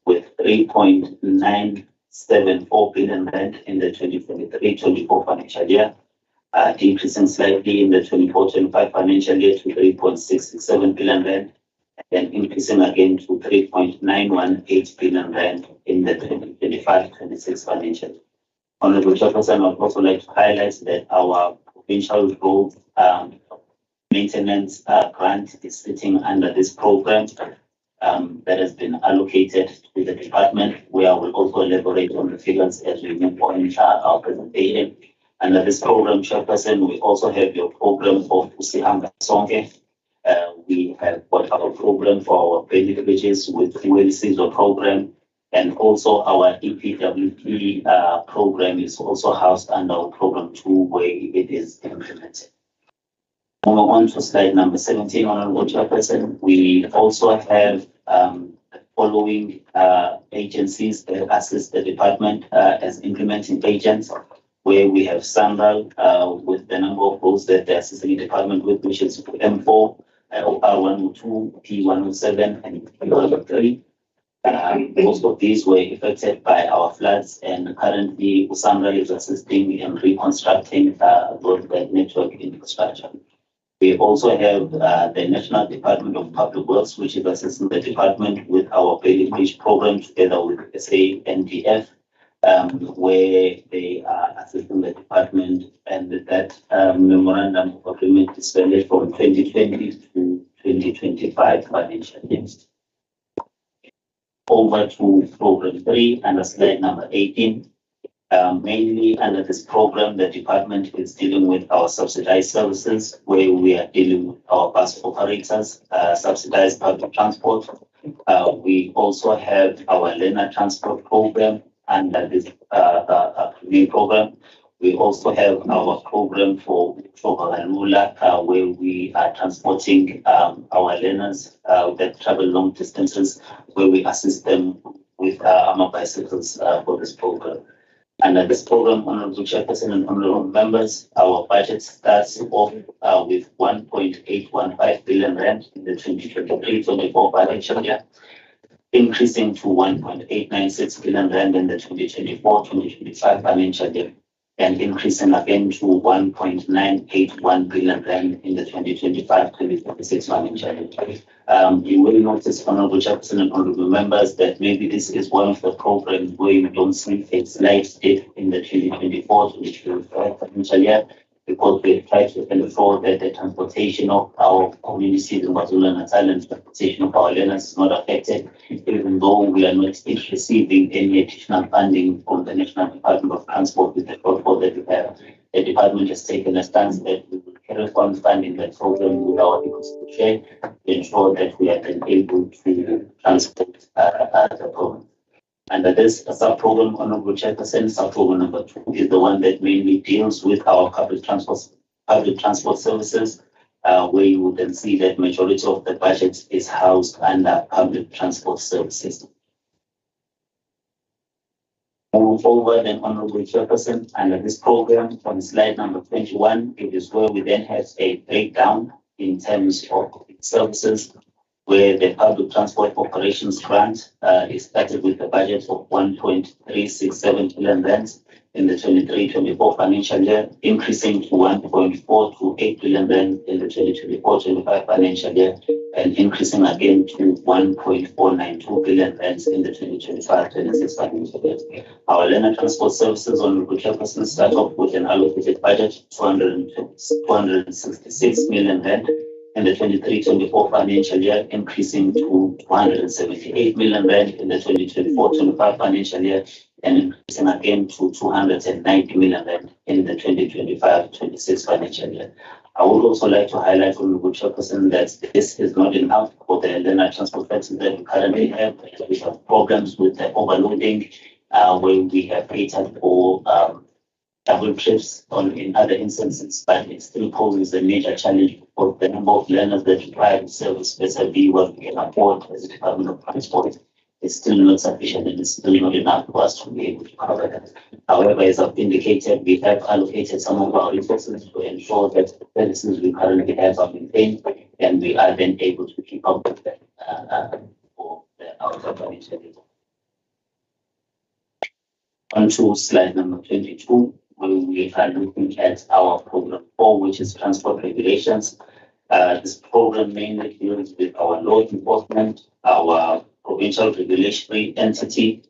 with 3.974 billion rand in the 2023-24 financial year, decreasing slightly in the 24-25 financial year to 3.667 billion rand, and increasing again to 3.918 billion rand in the 2025-26 financial year. Honorable Chairperson, I would also like to highlight that our provincial road maintenance grant is sitting under this program that has been allocated to the department, where I will also elaborate on the figures as we move on our presentation. Under this program, Chairperson, we also have your program for Usihamba Sonke. We have got our program for our basic bridges with fuel season program, and also our EPWP program is also housed under our program 2, where it is implemented. Moving on to slide number 17, Honorable Chairperson, we also have following agencies that assist the department as implementing agents, where we have SANRAL with the number of roles that they're assisting the department with, which is M4, R102, P107, and P103. Most of these were affected by our floods, and currently SANRAL is assisting in reconstructing the network infrastructure. We also have the National Department of Public Works, which is assisting the department with our Bailey Bridge program together with SANDF, where they are assisting the department, and that memorandum of agreement is valid from 2020 to 2025 financial years. Over to program 3 under slide number 18. Mainly under this program, the department is dealing with our subsidized services, where we are dealing with our bus operators, subsidized public transport. We also have our learner transport program under this new program. We also have our program for Chogalula, where we are transporting our learners that travel long distances, where we assist them with our bicycles for this program. Under this program, Honorable Chairperson and Honorable Members, our budget starts off with 1.815 billion rand in the 2023-24 financial year, increasing to 1.896 billion rand in the 2024-2025 financial year, and increasing again to 1.981 billion rand in the 2025-2026 financial year. You will notice, Honorable Chairperson and Honorable Members, that maybe this is one of the programs where you don't see a slight dip in the 2024-2025 financial year, because we try to ensure that the transportation of our communities in KwaZulu-Natal and transportation of our learners is not affected, even though we are not receiving any additional funding from the National Department of Transport with the shortfall that we have. The department has taken a stance that we will carry on funding that program with our ecosystem share to ensure that we are then able to transport the program. Under this sub-program, Honorable Chairperson, sub-program number 2 is the one that mainly deals with our public transport services, where you will then see that majority of the budget is housed under public transport services. Moving forward, then, Honorable Chairperson, under this program, on slide number 21, it is where we then have a breakdown in terms of services, where the public transport operations grant is started with a budget of 1.367 billion rand in the 23-24 financial year, increasing to 1.428 billion rand in the 2024-25 financial year, and increasing again to 1.492 billion rand in the 2025-26 financial year. Our learner transport services, Honorable Chairperson, start off with an allocated budget of 266 million rand in the 23-24 financial year, increasing to 278 million rand in the 2024-25 financial year, and increasing again to 290 million rand in the 2025-26 financial year. I would also like to highlight, Honorable Chairperson, that this is not enough for the learner transport facilities that we currently have. We have problems with the overloading, where we have catered for double trips in other instances, but it still poses a major challenge for the number of learners that require service, especially what we can afford as a Department of Transport. It's still not sufficient, and it's still not enough for us to be able to cover that. However, as I've indicated, we have allocated some of our resources to ensure that the services we currently have are maintained, and we are then able to keep up with that for the outcome financial year. On to slide number 22. We are looking at our program 4, which is transport regulations. This program mainly deals with our law enforcement, our provincial regulatory entity,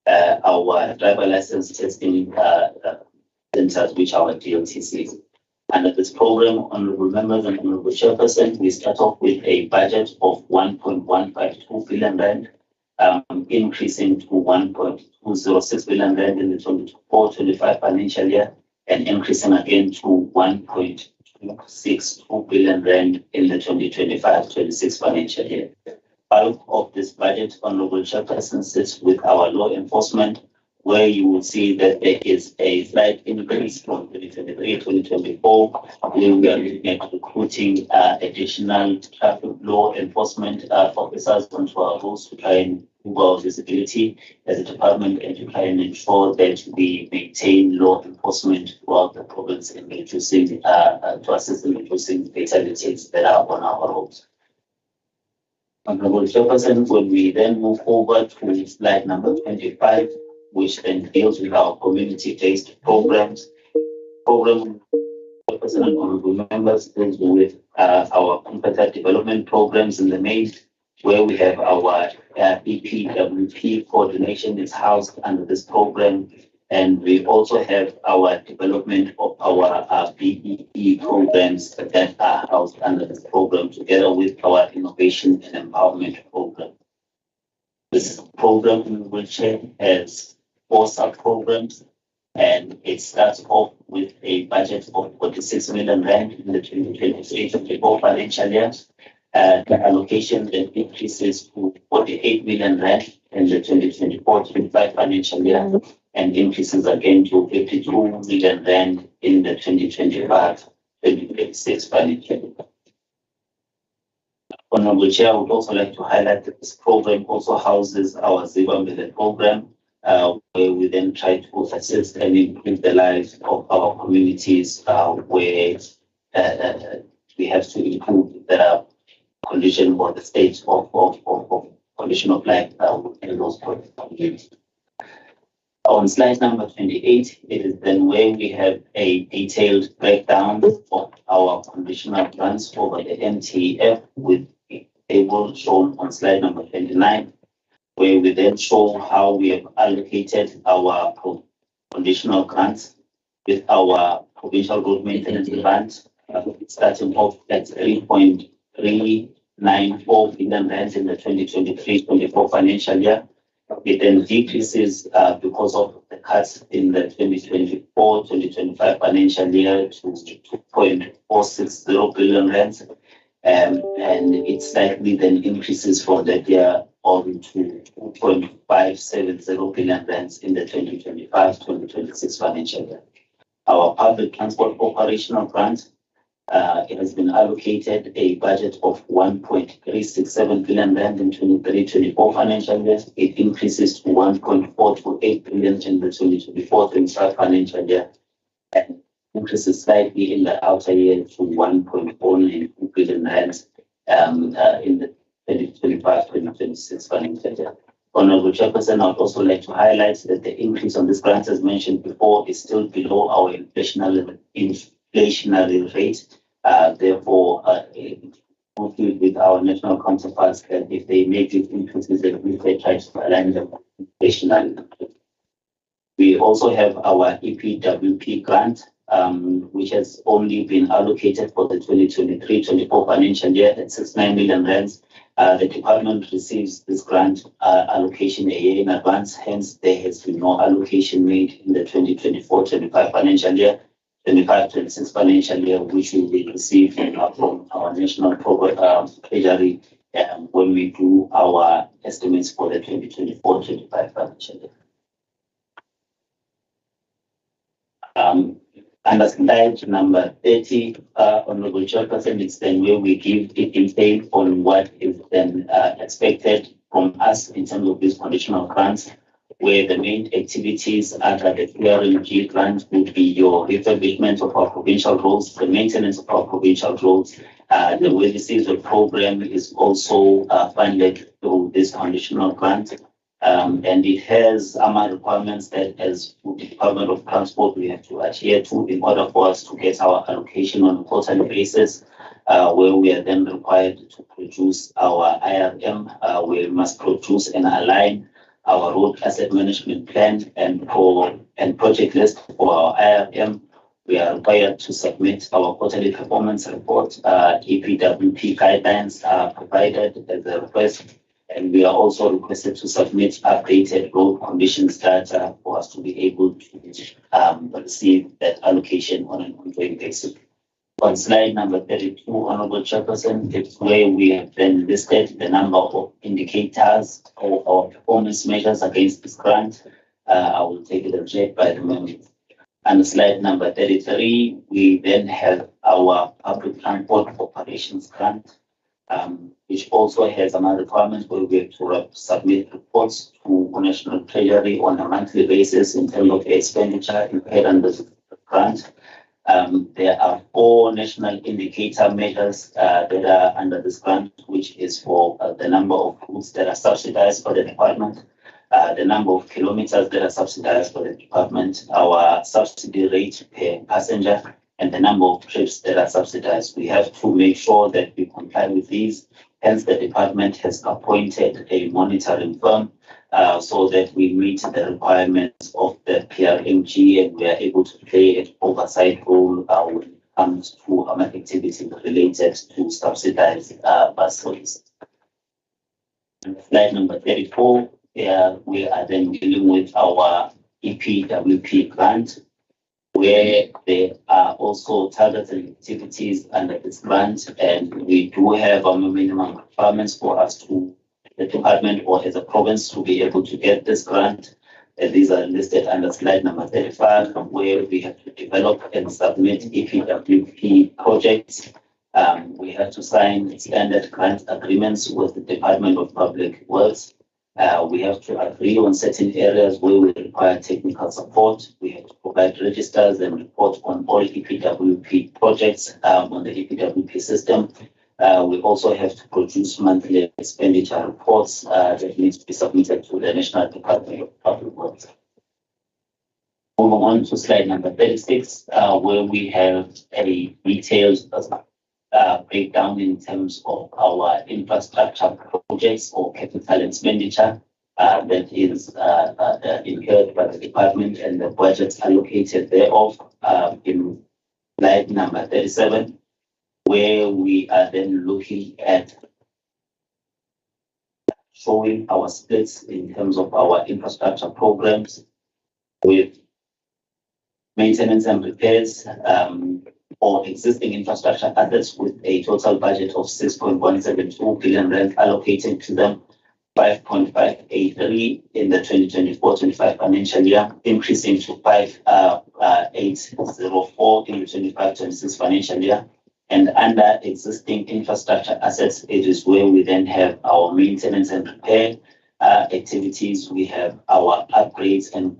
our driver license testing centers, which are our DLTCs. Under this program, Honorable Members and Honorable Chairperson, we start off with a budget of 1.152 billion rand, increasing to 1.206 billion rand in the 24-25 financial year, and increasing again to 1.262 billion rand in the 2025-26 financial year. Bulk of this budget, Honorable Chairperson, sits with our law enforcement, where you will see that there is a slight increase from 2023-2024, where we are looking at recruiting additional traffic law enforcement officers onto our roads to try and improve our visibility as a department, and to try and ensure that we maintain law enforcement throughout the province in reducing, to assist in reducing fatalities that are on our roads. Honorable Chairperson, when we then move forward to slide number 25, which then deals with our community-based programs. Program, Chairperson and Honorable Members, deals with our competent development programs in the main, where we have our EPWP coordination is housed under this program, and we also have our development of our BEE programs that are housed under this program, together with our innovation and empowerment program. This program, which has 4 sub-programs, and it starts off with a budget of 46 million rand in the 2023-24 financial year. The allocation then increases to 48 million rand in the 2024-25 financial year, and increases again to 52 million rand in the 2025-2026 financial year. Honorable Chair, I would also like to highlight that this program also houses our Zibambele program, where we then try to assist and improve the lives of our communities, where we have to improve the condition or the state of condition of life in those communities. On slide number 28, it is then where we have a detailed breakdown of our conditional grants over the MTF with a table shown on slide number 29, where we then show how we have allocated our conditional grants with our provincial road maintenance grant, starting off at 3.394 billion rand in the 2023-24 financial year. It then decreases because of the cuts in the 2024-2025 financial year to 2.460 billion rand, and it slightly then increases from that year on to 2.570 billion rand in the 2025-2026 financial year. Our public transport operational grant, it has been allocated a budget of 1.367 billion rand in 23-24 financial year. It increases to 1.428 billion in the 2024-25 financial year, and increases slightly in the outer year to 1.49 billion rand in the 2025-2026 financial year. Honorable Chairperson, I would also like to highlight that the increase on this grant, as mentioned before, is still below our inflationary rate. Therefore, with our national counterparts, that if they make these increases, they try to align them with inflationary. We also have our EPWP grant, which has only been allocated for the 2023-24 financial year at 69 million rands. The department receives this grant allocation a year in advance, hence there has been no allocation made in the 2024-25 financial year. 25-26 financial year, which we will receive from our national treasury when we do our estimates for the 2024-25 financial year. Under slide number 30, Honorable Chairperson, it's then where we give a detail on what is then expected from us in terms of these conditional grants, where the main activities under the QRMG grant would be your refurbishment of our provincial roads, the maintenance of our provincial roads. The Well Received program is also funded through this conditional grant, and it has some requirements that as the Department of Transport we have to adhere to in order for us to get our allocation on a quarterly basis, where we are then required to produce our IRM, we must produce and align our road asset management plan and project list for our IRM. We are required to submit our quarterly performance report. EPWP guidelines are provided as a request, and we are also requested to submit updated road conditions data for us to be able to receive that allocation on an ongoing basis. On slide number 32, Honorable Chairperson, it's where we have then listed the number of indicators or our performance measures against this grant. I will take it object by the moment. And slide number 33, we then have our public transport operations grant, which also has another requirement where we have to submit reports to National Treasury on a monthly basis in terms of expenditure incurred under the grant. There are 4 national indicator measures that are under this grant, which is for the number of routes that are subsidized by the department, the number of kilometers that are subsidized by the department, our subsidy rate per passenger, and the number of trips that are subsidized. We have to make sure that we comply with these. Hence, the department has appointed a monitoring firm so that we meet the requirements of the PRMG and we are able to play an oversight role when it comes to activities related to subsidized bus services. Slide number 34, we are then dealing with our EPWP grant, where there are also targeted activities under this grant, and we do have a minimum requirements for us to, the department or as a province, to be able to get this grant. And these are listed under slide number 35, where we have to develop and submit EPWP projects. We have to sign standard grant agreements with the Department of Public Works. We have to agree on certain areas where we require technical support. We have to provide registers and report on all EPWP projects on the EPWP system. We also have to produce monthly expenditure reports that needs to be submitted to the National Department of Public Works. Moving on to slide number 36, where we have a detailed breakdown in terms of our infrastructure projects or capital expenditure that is incurred by the department and the budgets allocated thereof in slide number 37, where we are then looking at showing our splits in terms of our infrastructure programs with maintenance and repairs or existing infrastructure assets with a total budget of 6.172 billion rand allocated to them, 5.583 in the 2024-25 financial year, increasing to 5.804 in the 25-26 financial year. And under existing infrastructure assets, it is where we then have our maintenance and repair activities. We have our upgrades and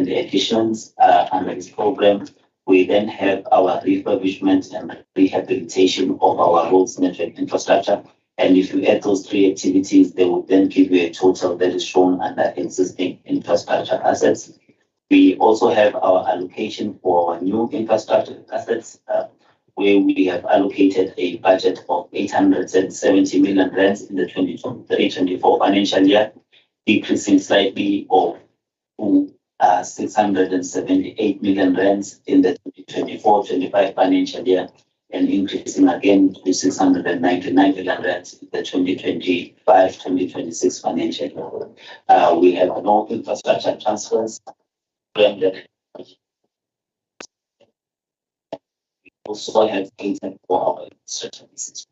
additions under this program. We then have our refurbishment and rehabilitation of our roads network infrastructure. And if you add those three activities, they will then give you a total that is shown under existing infrastructure assets. We also have our allocation for our new infrastructure assets, where we have allocated a budget of 870 million rands in the 2023-24 financial year, decreasing slightly of 678 million rands in the 2024-25 financial year, and increasing again to 699 million rands in the 2025-2026 financial year. We have no infrastructure transfers. We also have data for our strategies,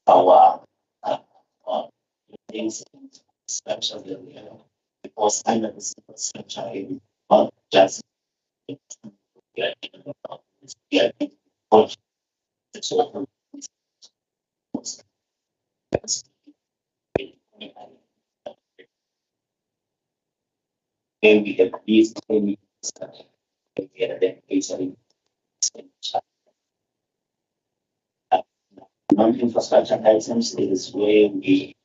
our things, especially because under this infrastructure, not just and we have these non-infrastructure items is where we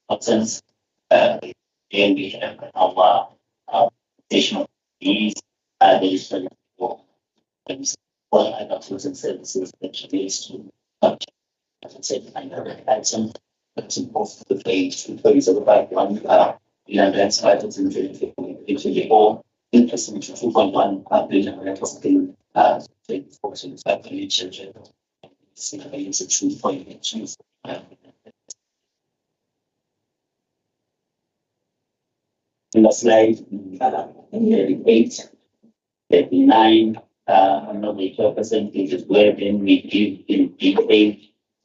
options and we have our additional fees, additional for other goods and services that relates to item that's involved with the page 3751 billion rands items in 2024, interesting to 2.1 billion rands in 24-25 financial year. It's a 2.2. In the slide 8, 39, another 12% is where then we give in detail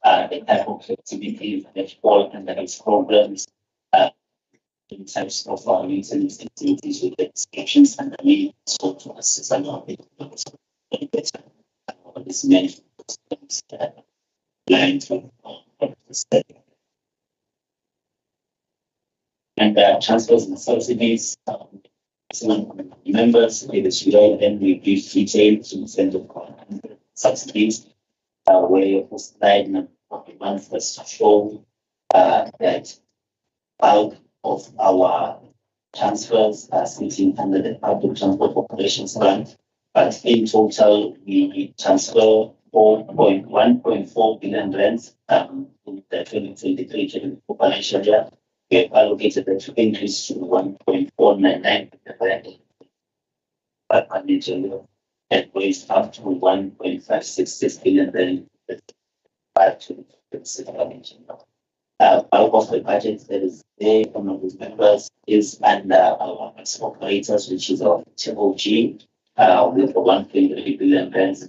the type of activities that fall under these programs, in terms of our maintenance activities with the descriptions and the main scope to assist and this many lines of the study. And transfers and subsidies, members, it is well, and we give details in terms of subsidies, where for slide number 41 was to show that bulk of our transfers are sitting under the Public Transport Operations Grant, but in total, we transfer 1.4 billion rands in the 2023-24 financial year. We have allocated that to increase to 1.499 billion per financial year, and raised up to 1.566 billion by 2026 financial year. Bulk of the budget that is there from our members is under our operators, which is our TOG, with 1.3 billion rands.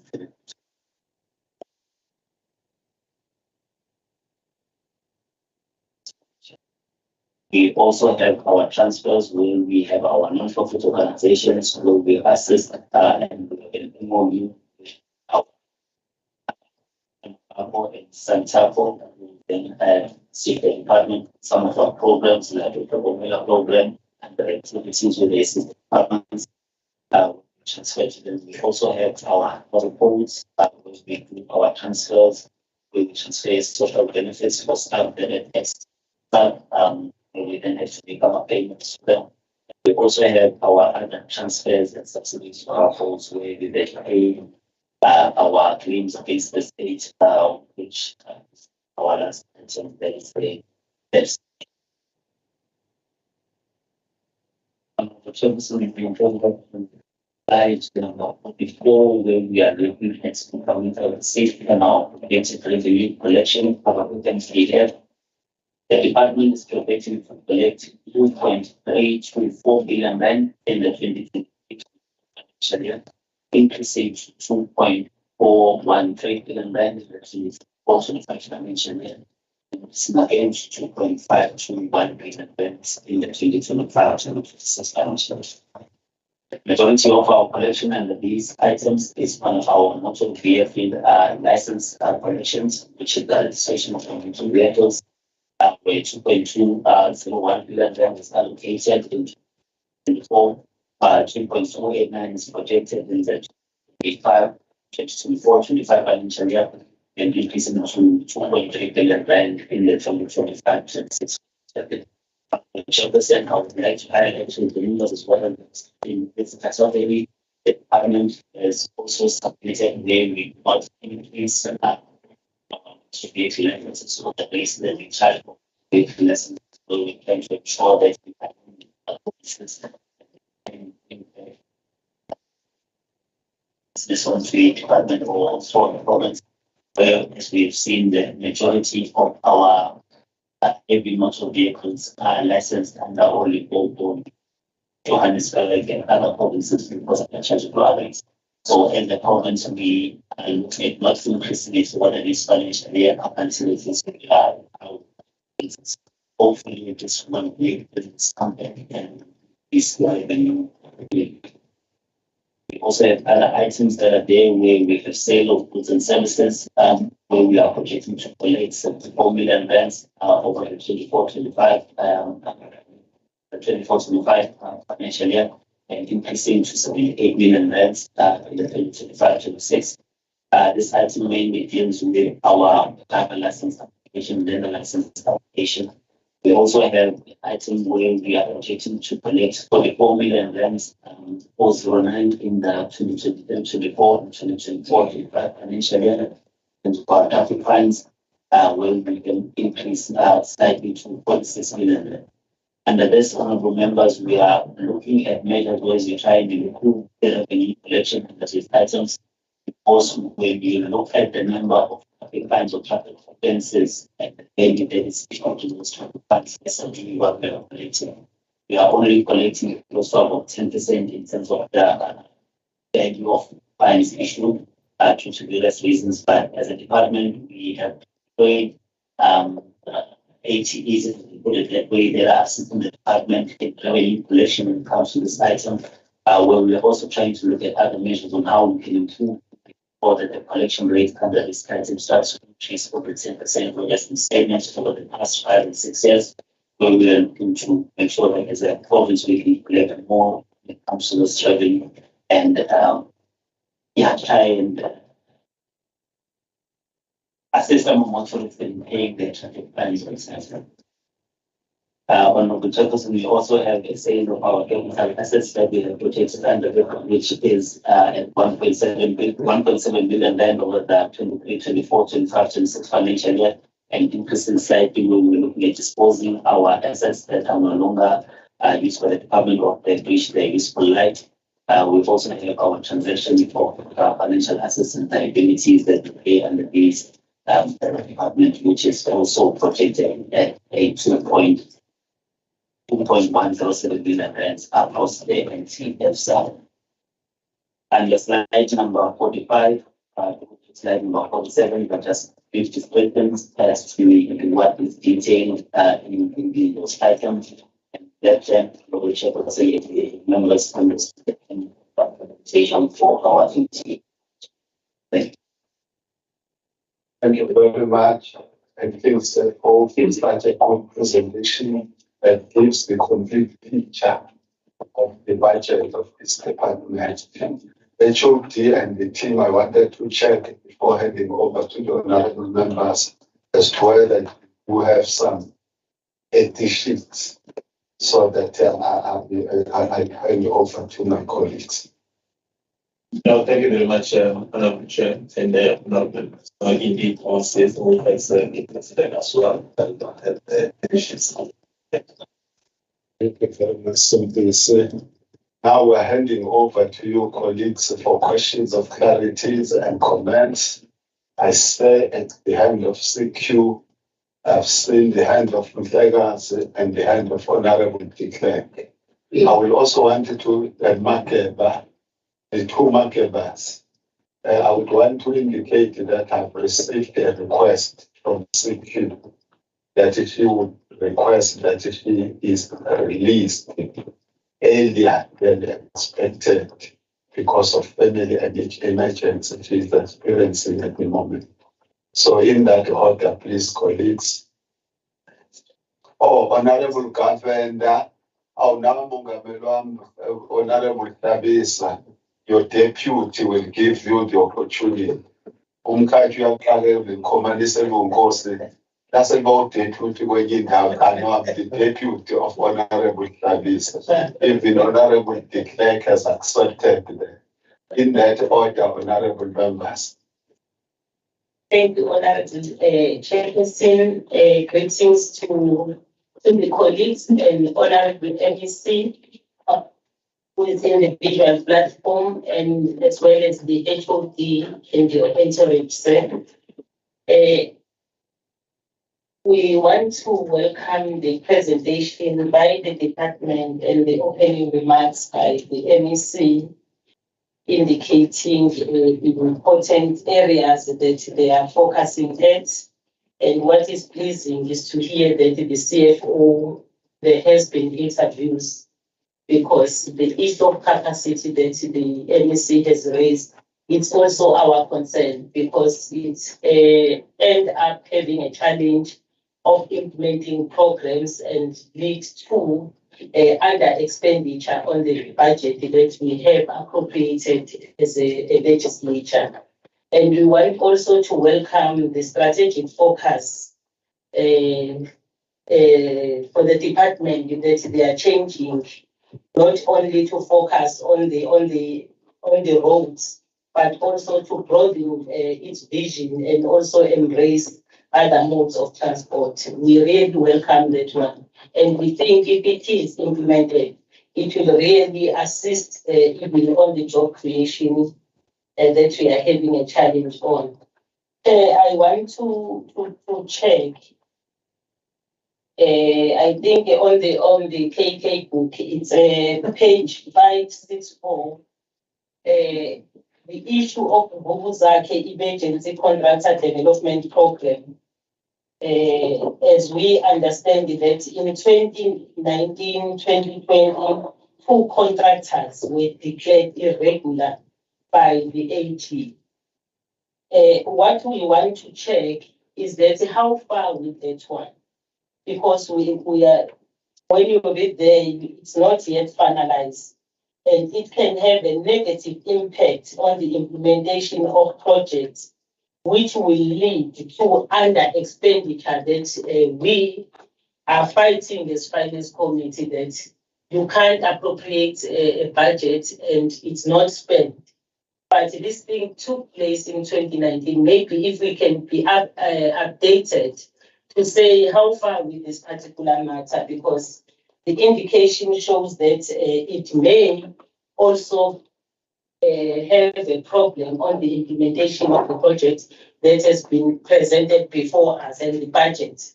We also have our transfers where we have our non-profit organizations where we assist and MOU our and Santaco, then see the department, some of our programs, like the formula program and the activities with the assistant departments. Transfer to them. We also have our reports, where we do our transfers, we transfer social benefits for staff that have extra, we then have to become a payment to them. We also have our other transfers and subsidies for our folks where we then pay our claims against the state, which our last mention, that is the best. Before when we are looking at governmental safety and our preventive revenue collection of our items we have, the department is projecting to collect 2.324 billion rand in the 2022 financial year, increasing to 2.413 billion rand in the 2024 financial year. Against 2.521 billion rand in the 2025 financial year. Majority of our collection under these items is one of our motor vehicle license collections, which is the registration of motor vehicles, where 2.201 billion rand is allocated in 2024, 3.289 is projected in the 2024-25 financial year, and increasing to 2.3 billion rand in the 2025-26 year. I would like to highlight the numbers as well. In this category, the department has also submitted where we want to increase to be licenses, so the place that we charge for lessons, so we can ensure that we have this one to department or also the province, where as we've seen the majority of our heavy motor vehicles are licensed under only Board Johannesburg and other provinces because of the charge of others. So in the province, we are looking at not increasing it for the next financial year up until it is hopefully this one week this company and this revenue. We also have other items that are there where we have sale of goods and services, where we are projecting to collect 74 million rands over the 24-25 financial year, and increasing to 78 million rands in the 2025-26. This item mainly deals with our driver license application, then the license application. We also have an item where we are projecting to collect 44 million rands 409 in the 2024-25 financial year. And for our traffic fines, where we can increase slightly to 46 million. Under this, honorable members, we are looking at measures where we try and improve the revenue collection under these items. Also, when we look at the number of traffic fines or traffic offences and the daily that is equal to those traffic fines, essentially what we are collecting. We are only collecting close to about 10% in terms of the value of fines issued due to various reasons. But as a department, we have deployed ATEs, to put it that way, that are assisting the department in revenue collection when it comes to this item, where we are also trying to look at other measures on how we can improve or that the collection rate under this item starts to increase over 10% for less than statements over the past 5 and 6 years, where we are looking to make sure that as a province we can collect more when it comes to this revenue and try and assist them on what sort of thing paying their traffic fines, for example. On the Chairperson, we also have a sale of our capital assets that we have projected under which is at 1.7 billion rand over the 23-24-25-26 financial year, and increasing slightly when we're looking at disposing our assets that are no longer used by the department or that reach their useful life. We've also have our transaction for financial assets and liabilities that we pay under these department, which is also projected at a 2.107 billion rands across the NTF side. And the slide number 45, slide number 47, but just 50 questions as to what is detailed in those items. And that will check the members understand presentation for our NTF. Thank you very much. I think that all things like a good presentation that gives the complete picture of the budget of this department. The HOD and the team, I wanted to check before handing over to the honorable members as to whether you have some empty sheets so that I hand over to my colleagues. No, thank you very much, Honorable Chair, and Honorable. Indeed, all says all has president as well. I don't have the issues. Thank you very much. Something to say. Now we're handing over to you, colleagues, for questions of clarities and comments. I stay at the hand of CQ. I've seen the hand of Mtef and the hand of Honorable de Klerk. I will also want to Makeba, the two Makebas. I would want to indicate that I've received a request from CQ that she would request that she is released earlier than expected because of family emergency she is experiencing at the moment. So in that order, please, colleagues. Oh, Honorable Governor, Honorable Tabisa, your deputy will give you the opportunity. That's about deputy when you have, I know I'm the deputy of Honorable Tabisa. If the Honorable de Klerk has accepted in that order, Honorable members. Thank you, Honorable Chairperson. Greetings to the colleagues and Honorable MEC within the visual platform and as well as the HOD and the entourage. We want to welcome the presentation by the department and the opening remarks by the MEC indicating the important areas that they are focusing at. And what is pleasing is to hear that the CFO, there has been interviews because the issue of capacity that the MEC has raised, it's also our concern because it end up having a challenge of implementing programs and leads to under expenditure on the budget that we have appropriated as a legislature. And we want also to welcome the strategic focus for the department that they are changing, not only to focus on the roads, but also to broaden its vision and also embrace other modes of transport. We really welcome that one. And we think if it is implemented, it will really assist even on the job creation that we are having a challenge on. I want to check. I think on the KK book, it's page 564. The issue of Vuvuzake Emergency Contractor Development Program. As we understand that in 2019, 2020, 2 contractors were declared irregular by the AG. What we want to check is that how far with that one? Because we are, when you read there, it's not yet finalized. And it can have a negative impact on the implementation of projects, which will lead to under expenditure that we are fighting as finance committee that you can't appropriate a budget and it's not spent. But this thing took place in 2019. Maybe if we can be updated to say how far with this particular matter, because the indication shows that it may also have a problem on the implementation of the project that has been presented before us and the budget,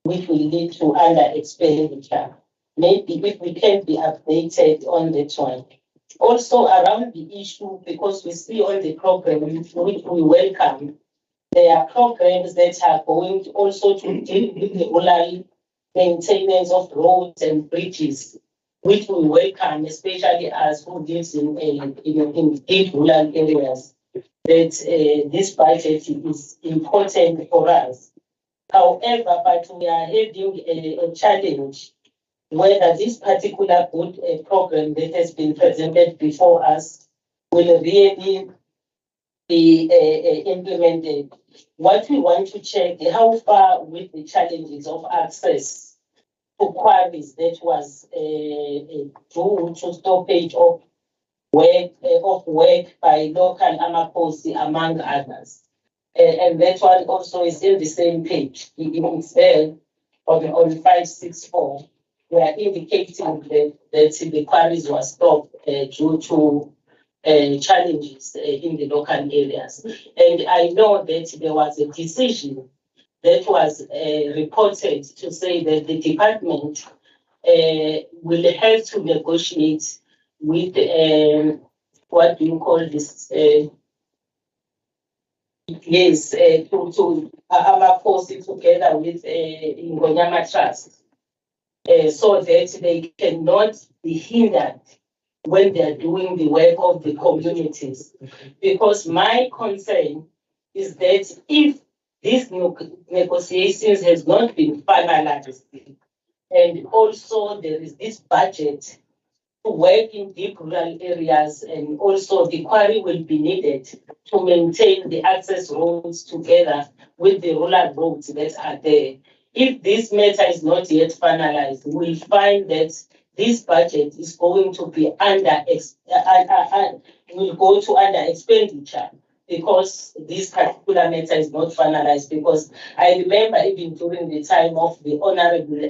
which will lead to under expenditure. Maybe if we can be updated on that one. Also around the issue, because we see on the program, which we welcome, there are programs that are going to also to deal with the rural maintenance of roads and bridges, which we welcome, especially as who lives in deep rural areas, that this budget is important for us. However, but we are having a challenge whether this particular good program that has been presented before us will really be implemented. What we want to check, how far with the challenges of access to quarries that was due to stoppage of work by local Amafa, among others. And that one also is in the same page. It's there on 564. We are indicating that the quarries were stopped due to challenges in the local areas. And I know that there was a decision that was reported to say that the department will have to negotiate with what do you call this? Yes, to Amafa together with Ngonyama Trust, so that they cannot be hindered when they are doing the work of the communities. Because my concern is that if these negotiations has not been finalized, and also there is this budget to work in deep rural areas, and also the quarry will be needed to maintain the access roads together with the rural roads that are there. If this matter is not yet finalized, we'll find that this budget is going to be will go to under expenditure because this particular matter is not finalized. Because I remember even during the time of the honorable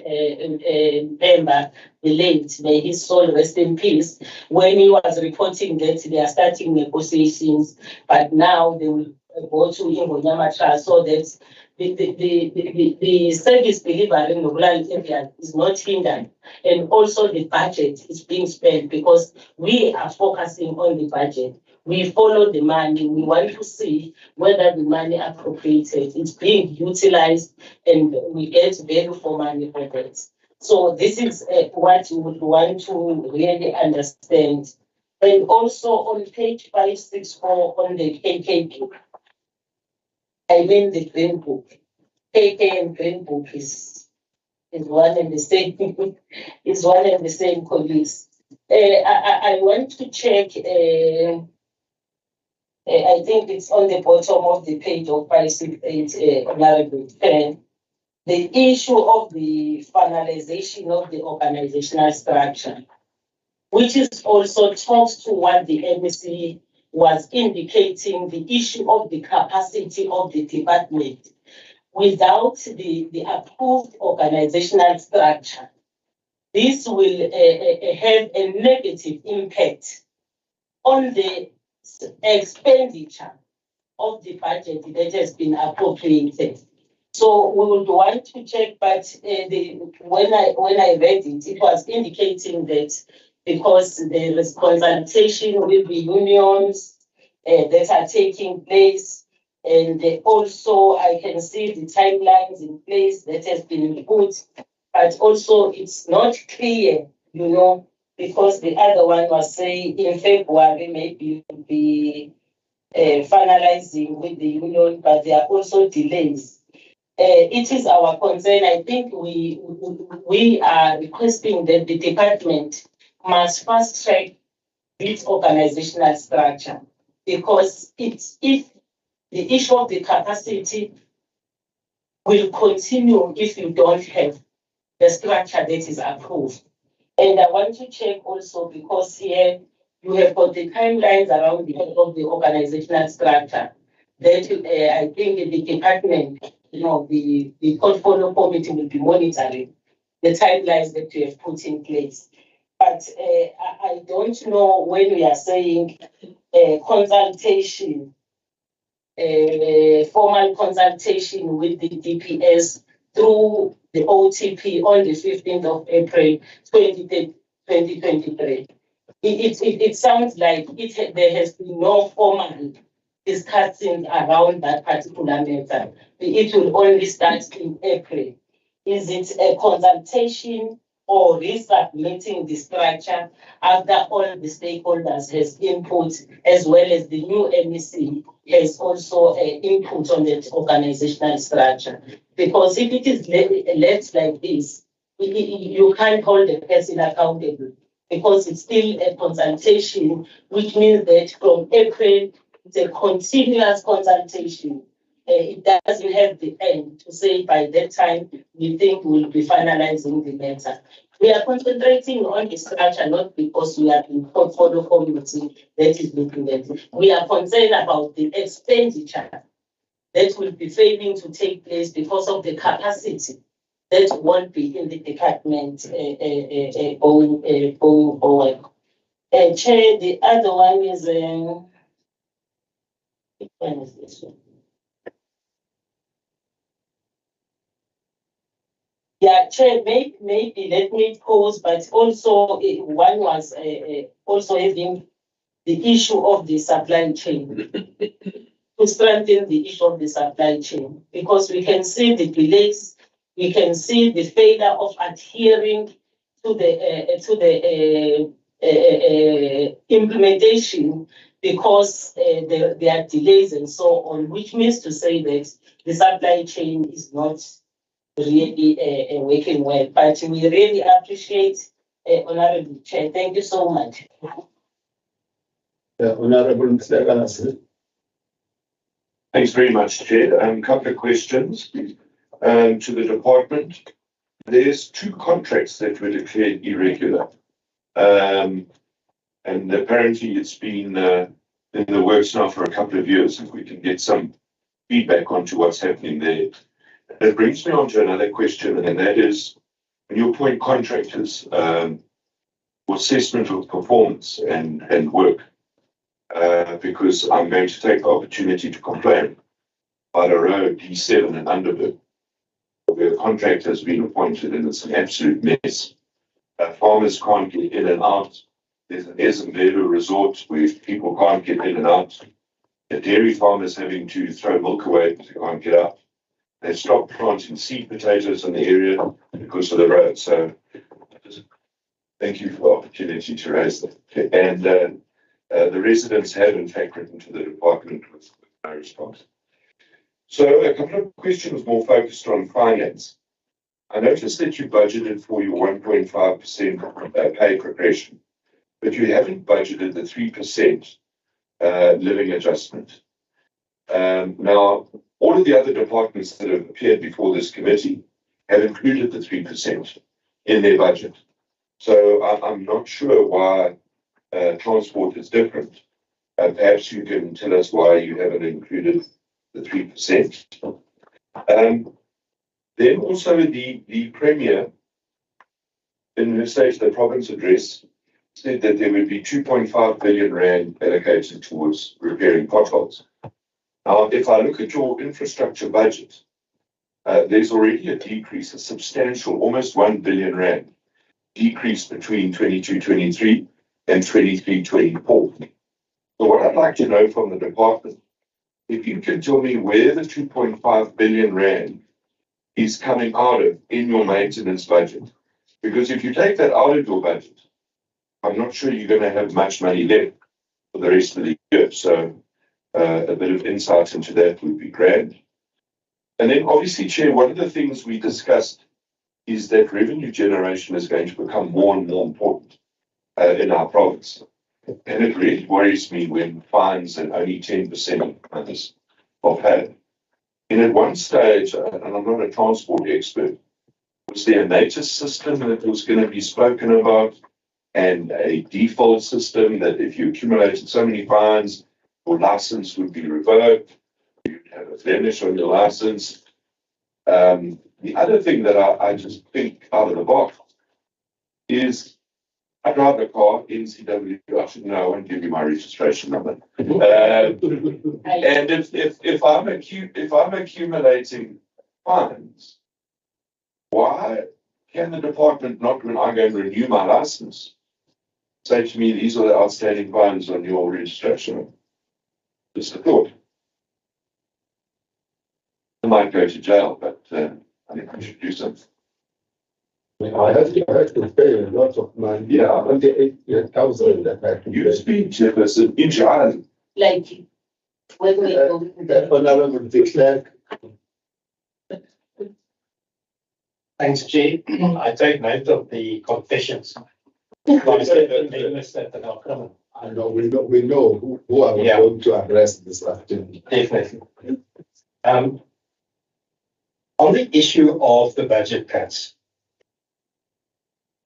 member, the late, may his soul rest in peace, when he was reporting that they are starting negotiations, but now they will go to Ngonyama Trust so that the service delivery in the rural area is not hindered, and also the budget is being spent because we are focusing on the budget. We follow the money. We want to see whether the money appropriated is being utilized and we get value for money for that. So this is what you would want to really understand. And also on page 564 on the KKP, I mean the Green Book. KK and Green Book is one and the same is one and the same colleagues. I want to check. I think it's on the bottom of the page of 568, the issue of the finalization of the organizational structure, which is also talks to what the MEC was indicating, the issue of the capacity of the department. Without the approved organizational structure, this will have a negative impact on the expenditure of the budget that has been appropriated. So we would want to check, but when I read it, it was indicating that because there is consultation with the unions that are taking place, and also I can see the timelines in place that has been put, but also it's not clear, because the other one was saying in February maybe will be finalizing with the union, but there are also delays. It is our concern. I think we are requesting that the department must fast track this organizational structure, because if the issue of the capacity will continue if you don't have the structure that is approved. And I want to check also, because here you have got the timelines around the organizational structure that I think the department, the portfolio committee will be monitoring the timelines that you have put in place. But I don't know when we are saying consultation, formal consultation with the DPS through the OTP on the 15th of April 2023. It sounds like there has been no formal discussion around that particular matter. It will only start in April. Is it a consultation or resubmitting the structure after all the stakeholders has input, as well as the new MEC has also input on the organizational structure? Because if it is left like this, you can't hold the person accountable because it's still a consultation, which means that from April, it's a continuous consultation. It doesn't have the end to say by that time we think we'll be finalizing the matter. We are concentrating on the structure, not because we are in portfolio committee that is looking at it. We are concerned about the expenditure that will be failing to take place because of the capacity that won't be in the department going forward. Chair, the other one is which one is this one? Yeah, Chair, maybe let me pause, but also one was also having the issue of the supply chain. To strengthen the issue of the supply chain, because we can see the delays, we can see the failure of adhering to the implementation because there are delays and so on, which means to say that the supply chain is not really working well. But we really appreciate Honorable Chair. Thank you so much. Honorable Mr. Thanks very much, Chair. A couple of questions to the department. There's 2 contracts that were declared irregular. And apparently it's been in the works now for a couple of years. If we can get some feedback onto what's happening there. It brings me on to another question, and that is, when you appoint contractors for assessment of performance and work, because I'm going to take the opportunity to complain about a road D7 and Underberg, where the contractor has been appointed and it's an absolute mess. Farmers can't get in and out. There's an Ezembedo resort where people can't get in and out. The dairy farmers having to throw milk away because they can't get out. They've stopped planting seed potatoes in the area because of the road. So thank you for the opportunity to raise that. And the residents have in fact written to the department with no response. So a couple of questions more focused on finance. I noticed that you budgeted for your 1.5% pay progression, but you haven't budgeted the 3% living adjustment. Now, all of the other departments that have appeared before this committee have included the 3% in their budget. So I'm not sure why transport is different. Perhaps you can tell us why you haven't included the 3%. Then also the Premier, in her State of the Province address, said that there would be 2.5 billion rand allocated towards repairing potholes. Now, if I look at your infrastructure budget, there's already a decrease, a substantial, almost 1 billion rand decrease between 22-23 and 23-24. So what I'd like to know from the department, if you can tell me where the 2.5 billion rand is coming out of in your maintenance budget. Because if you take that out of your budget, I'm not sure you're going to have much money left for the rest of the year. So a bit of insight into that would be grand. And then obviously, Chair, one of the things we discussed is that revenue generation is going to become more and more important in our province. And it really worries me when fines and only 10% of this are paid. And at one stage, and I'm not a transport expert, was there a notice system that was going to be spoken about and a default system that if you accumulated so many fines, your license would be revoked, you'd have a blemish on your license. The other thing that I just think out of the box is I drive a car, NCW, I should know, I won't give you my registration number. And if I'm accumulating fines, why can the department not, when I go and renew my license, say to me, these are the outstanding fines on your registration? Just a thought. I might go to jail, but I think we should do something. I have to pay a lot of money. Yeah, 28,000 that I have to pay. You speak Jefferson in jail. Like when we go Honorable Declerk. Thanks, Chair. I take note of the confessions. That are criminal. I know we know who are going to address this afternoon. Definitely. On the issue of the budget cuts,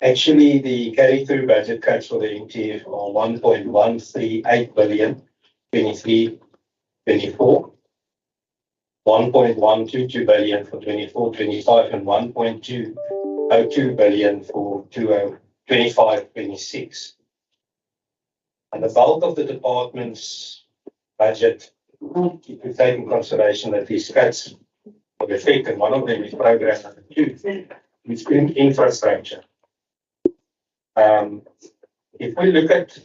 actually the carry-through budget cuts for the Mtef are 1.138 billion, 23-24, 1.122 billion for 24-25, and 1.202 billion for 25-26. And the bulk of the department's budget, if you take in consideration that these cuts will affect, and one of them is program number 2, which is infrastructure. If we look at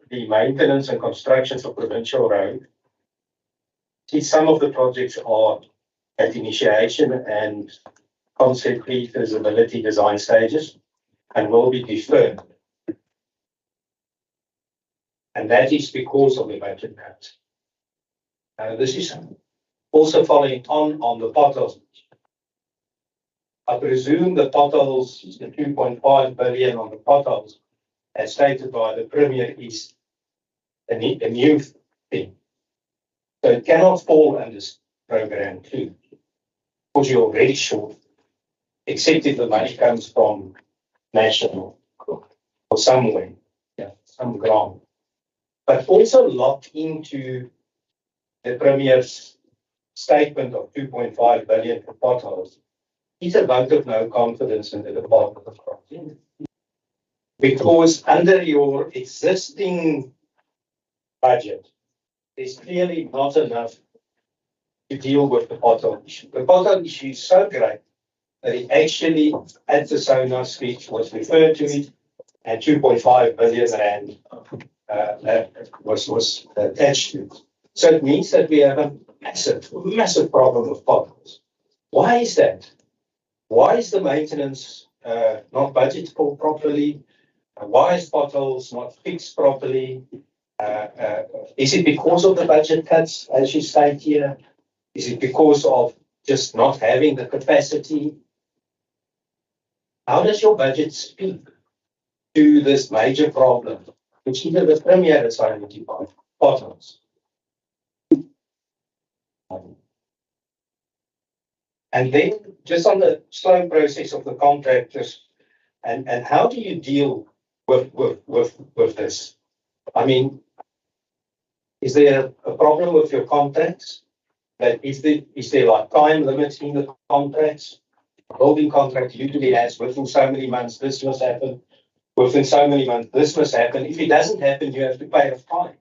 the maintenance and constructions of provincial road, see some of the projects are at initiation and concept pre-feasibility design stages and will be deferred. And that is because of the budget cuts. This is also following on the potholes. I presume the potholes, the 2.5 billion on the potholes, as stated by the Premier, is a new thing. So it cannot fall under program 2, because you're already short, except if the money comes from national or somewhere, some grant. But also locked into the Premier's statement of 2.5 billion for potholes is a vote of no confidence in the Department of Crossing. Because under your existing budget, there's clearly not enough to deal with the pothole issue. The pothole issue is so great that it actually, at the SONA speech, was referred to it, and 2.5 billion rand was attached to it. So it means that we have a massive problem of potholes. Why is that? Why is the maintenance not budgeted for properly? Why is potholes not fixed properly? Is it because of the budget cuts, as you state here? Is it because of just not having the capacity? How does your budget speak to this major problem, which even the Premier has identified, potholes? And then just on the slow process of the contractors, and how do you deal with this? I mean, is there a problem with your contracts? That is there like time limits in the contracts? A building contract usually has within so many months this must happen, within so many months this must happen. If it doesn't happen, you have to pay a fine.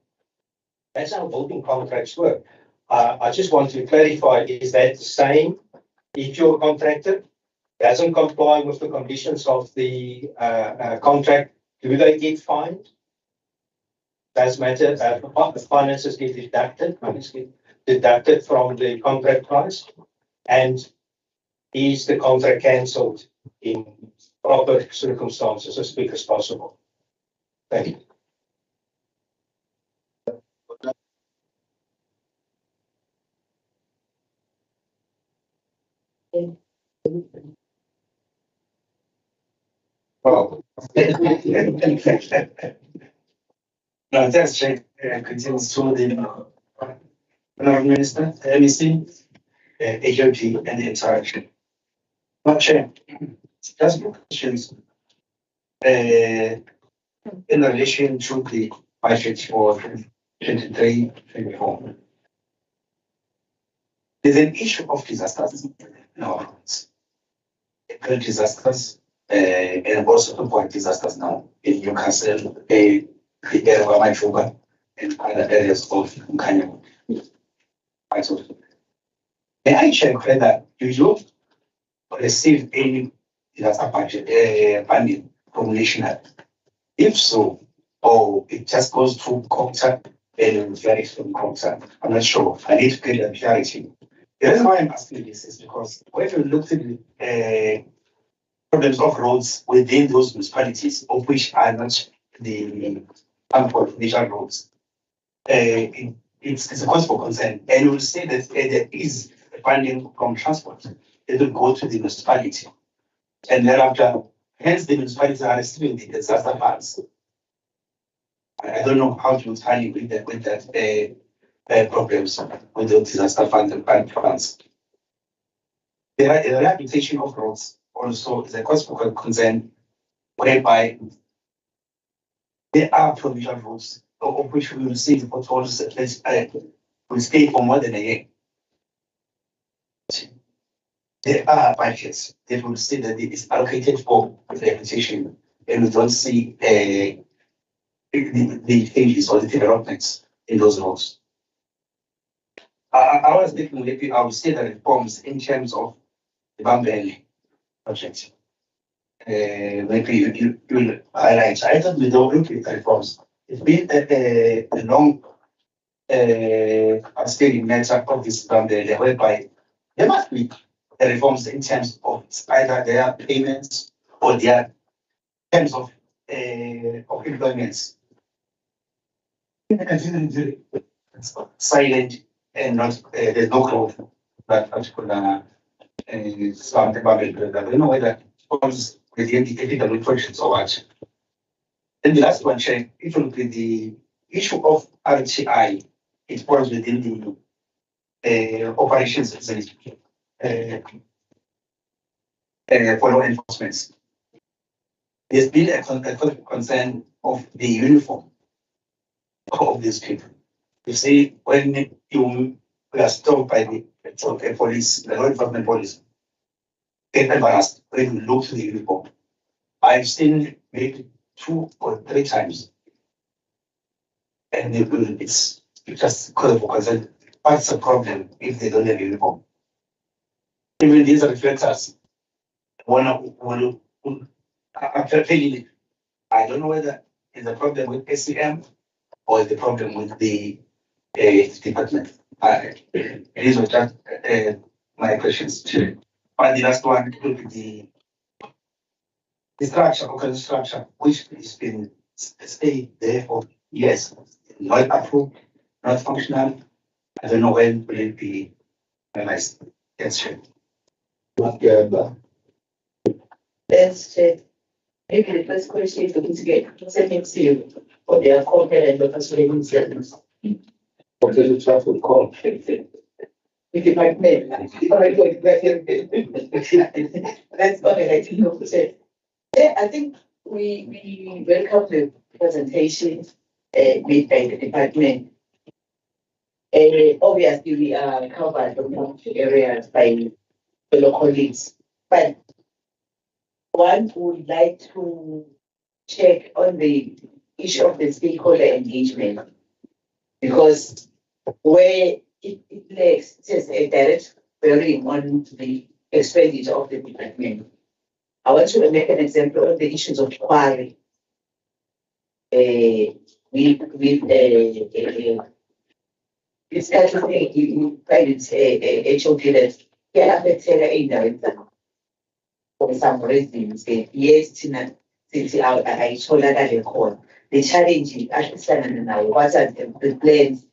That's how building contracts work. I just want to clarify, is that the same if your contractor doesn't comply with the conditions of the contract? Do they get fined? Does matter, the finances get deducted from the contract price? And is the contract cancelled in proper circumstances as quick as possible? Thank you. Well, no, that's Jake. Continues to the Honourable Minister, MEC, AOG, and the entire team. Not Chair, just more questions in relation to the budget for 23-24. There's an issue of disasters in our roads. Disasters, and also two-point disasters now in Newcastle, the area of Amafa, and other areas of Mkanya. May I check whether you receive any disaster budget funding from national? If so, or it just goes through COGTA and varies from COGTA? I'm not sure. I need to get that clarity. The reason why I'm asking this is because when you look at the problems of roads within those municipalities, of which are not the national roads, it's a cause for concern. And we'll say that there is funding from transport. It will go to the municipality. And thereafter, hence the municipalities are receiving the disaster funds. I don't know how to tally with that problems with the disaster funds and funds. The rehabilitation of roads also is a cause for concern, whereby there are provincial roads of which we will see the potholes at least will stay for more than a year. There are budgets that will say that it is allocated for rehabilitation, and we don't see the changes or the developments in those roads. I was thinking maybe I would say the reforms in terms of the Bambele project. Maybe you will highlight. I thought we don't look at reforms. It's been a long outstanding matter of this Bambele, whereby there must be reforms in terms of either their payments or their terms of employments. Silent and not there's no growth that particular something about it. I don't know whether it falls within the ethical functions or what. Then the last one, check, it will be the issue of RTI. It falls within the operations for law enforcement. There's been a concern of the uniform of these people. You see, when you are stopped by the police, the law enforcement police, get embarrassed when you look to the uniform. I've seen maybe 2 or 3 times. And it's just cause of concern. What's the problem if they don't have a uniform? Even these reflectors, after feeling it, I don't know whether it's a problem with SCM or the problem with the department. These were just my questions. And the last one will be the structure, organizational structure, which has been stayed there for years, not approved, not functional. I don't know when will it be realized. That's true. That's it. Maybe the first question is to get sending to you for their corporate and local savings service. What is the traffic call? With the partner. That's what I like to know. Yeah, I think we welcome the presentation made by the department. Obviously, we are covered on areas by fellow colleagues, but one would like to check on the issue of the stakeholder engagement, because where it lacks, it has a direct bearing on the expenditure of the department. I want to make an example of the issues of quarry. Discussing you find it HOD that for some reasons, yes, Tina, since I told her that call. The challenge is actually now what are the plans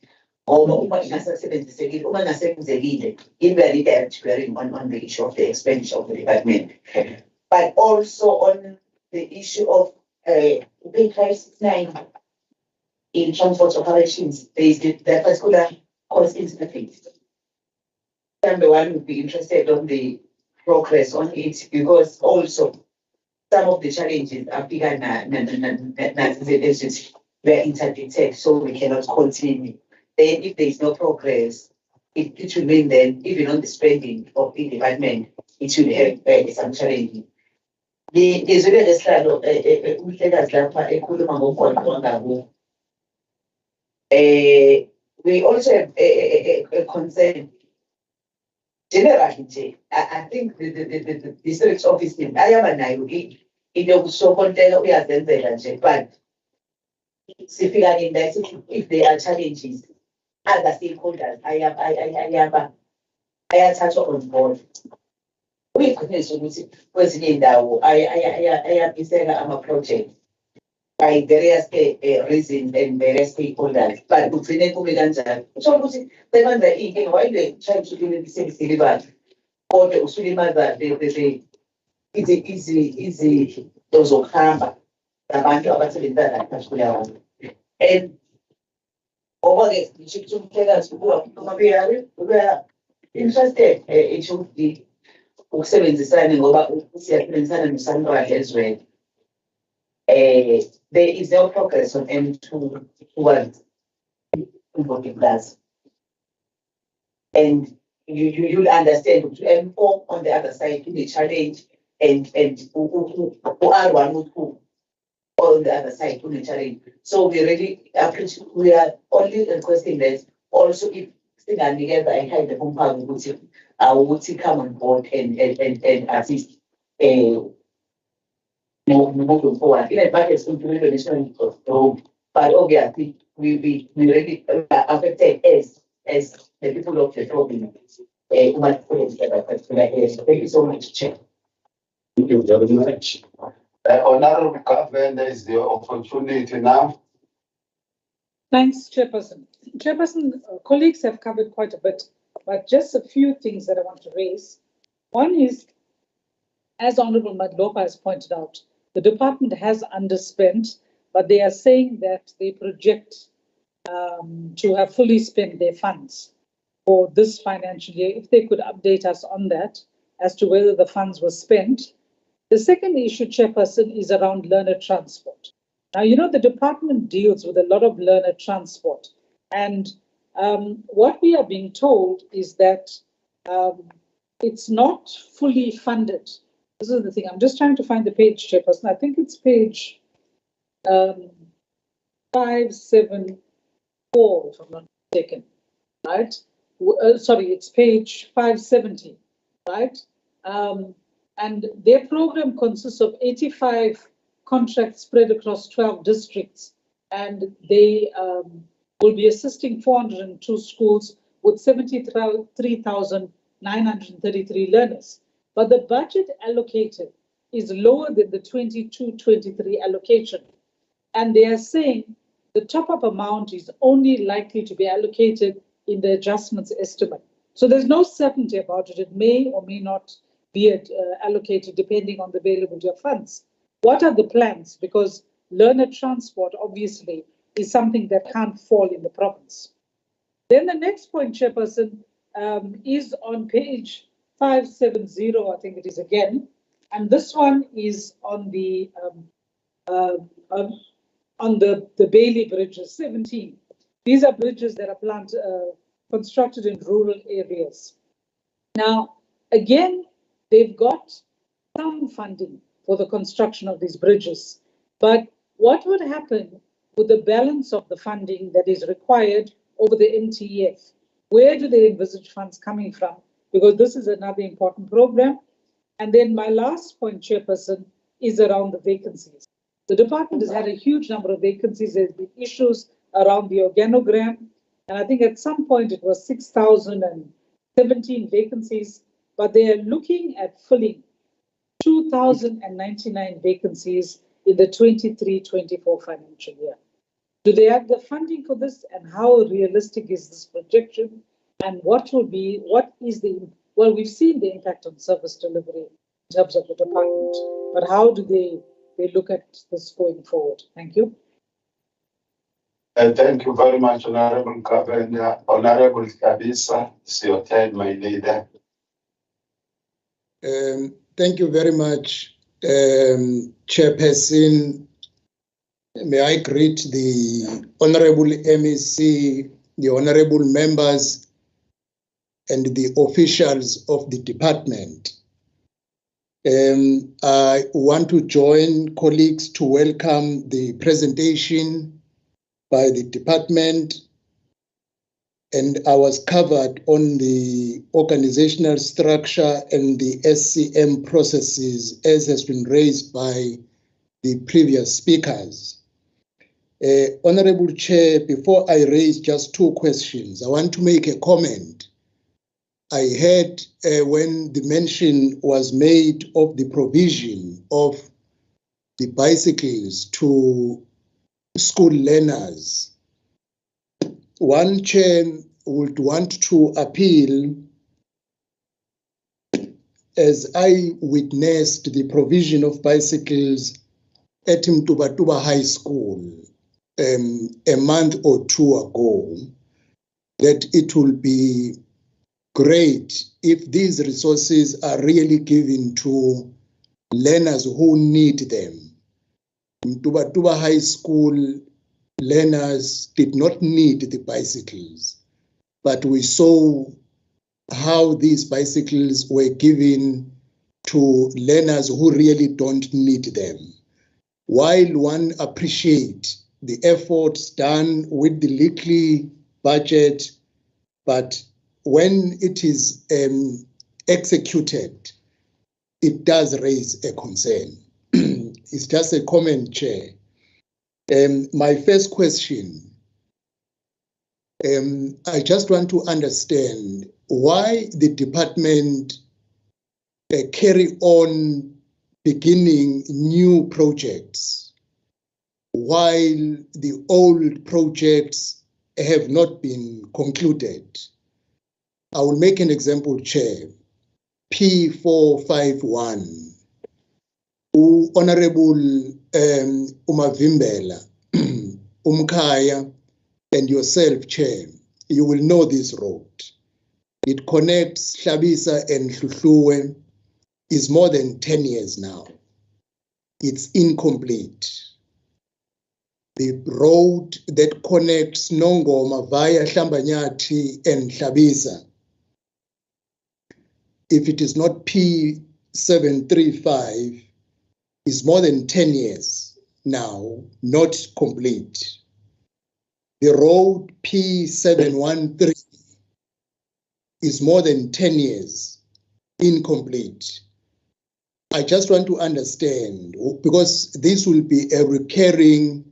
or in very direct bearing on the issue of the expenditure of the department. But also on the issue of page 569 in transport operations, there is the particular cost interface. Number one would be interested on the progress on it, because also some of the challenges are bigger than we're interdicted, so we cannot continue. Then if there is no progress, it will mean then even on the spending of the department, it will have some challenges. We also have a concern. Generally, I think the district office in Ayamanayo, but if there are challenges, other stakeholders, I touch on board. We couldn't was in a project by various reasons and various stakeholders, but we didn't put it under. So, they want the why they try to do the same delivery, or the izinto zokuhamba nabantu abasebenza lapha kuleyo. And over-ke ngisho umhlekazi uma beya interested eHOD ukusebenzisana ngoba siyasebenzisana noSANRAL as well. There is no progress on M2 towards Mtef Plus. And you'll understand to M4 on the other side to the challenge and R1 with who on the other side to the challenge. So we really appreciate, we are only requesting that also if Singing together and kind of compound would come on board and assist moving forward. In advance, it's implementation of but obviously we really affected as the people of the province. Thank you so much, Chair. Thank you very much. Honorable Governor, there is the opportunity now. Thanks, Chairperson. Chairperson, colleagues have covered quite a bit, but just a few things that I want to raise. One is, as Honorable Madlopa has pointed out, the department has underspent, but they are saying that they project to have fully spent their funds for this financial year. If they could update us on that as to whether the funds were spent. The second issue, Chairperson, is around learner transport. Now, you know, the department deals with a lot of learner transport. And what we are being told is that it's not fully funded. This is the thing. I'm just trying to find the page, Chairperson. I think it's page 574, if I'm not mistaken, right? Sorry, it's page 570, right? And their program consists of 85 contracts spread across 12 districts, and they will be assisting 402 schools with 73,933 learners. But the budget allocated is lower than the 22-23 allocation. And they are saying the top-up amount is only likely to be allocated in the adjustments estimate. So there's no certainty about it. It may or may not be allocated depending on the availability of funds. What are the plans? Because learner transport, obviously, is something that can't fall in the province. Then the next point, Chairperson, is on page 570, I think it is again, and this one is on the Bailey bridges, 17. These are bridges that are constructed in rural areas. Now, again, they've got some funding for the construction of these bridges, but what would happen with the balance of the funding that is required over the MTF? Where do they envisage funds coming from? Because this is another important program. And then my last point, Chairperson, is around the vacancies. The department has had a huge number of vacancies. There's been issues around the organogram. And I think at some point it was 6,017 vacancies, but they are looking at filling 2,099 vacancies in the 23-24 financial year. Do they have the funding for this, and how realistic is this projection? And what is the, well, we've seen the impact on service delivery in terms of the department, but how do they look at this going forward? Thank you. Thank you very much, Honorable Governor. Honorable Kabisa, it's your time, my leader. Thank you very much, Chairperson. May I greet the Honorable MEC, the Honorable members, and the officials of the department. I want to join colleagues to welcome the presentation by the department, and I was covered on the organizational structure and the SCM processes as has been raised by the previous speakers. Honorable Chair, before I raise just two questions, I want to make a comment. I heard when the mention was made of the provision of the bicycles to school learners. One chair would want to appeal as I witnessed the provision of bicycles at Mtubatuba High School a month or two ago, that it will be great if these resources are really given to learners who need them. Mtubatuba High School learners did not need the bicycles, but we saw how these bicycles were given to learners who really don't need them. While one appreciates the efforts done with the little budget, but when it is executed, it does raise a concern. It's just a comment, Chair. My first question, I just want to understand why the department carry on beginning new projects while the old projects have not been concluded. I will make an example, Chair. P451. Honorable Umavimbela, Umkaya, and yourself, Chair, you will know this road. It connects Hlabisa and Hluhluwe, is more than 10 years now. It's incomplete. The road that connects Nongoma via Hlambanyati and Hlabisa, if it is not P735, is more than 10 years now, not complete. The road P713 is more than 10 years, incomplete. I just want to understand, because this will be a recurring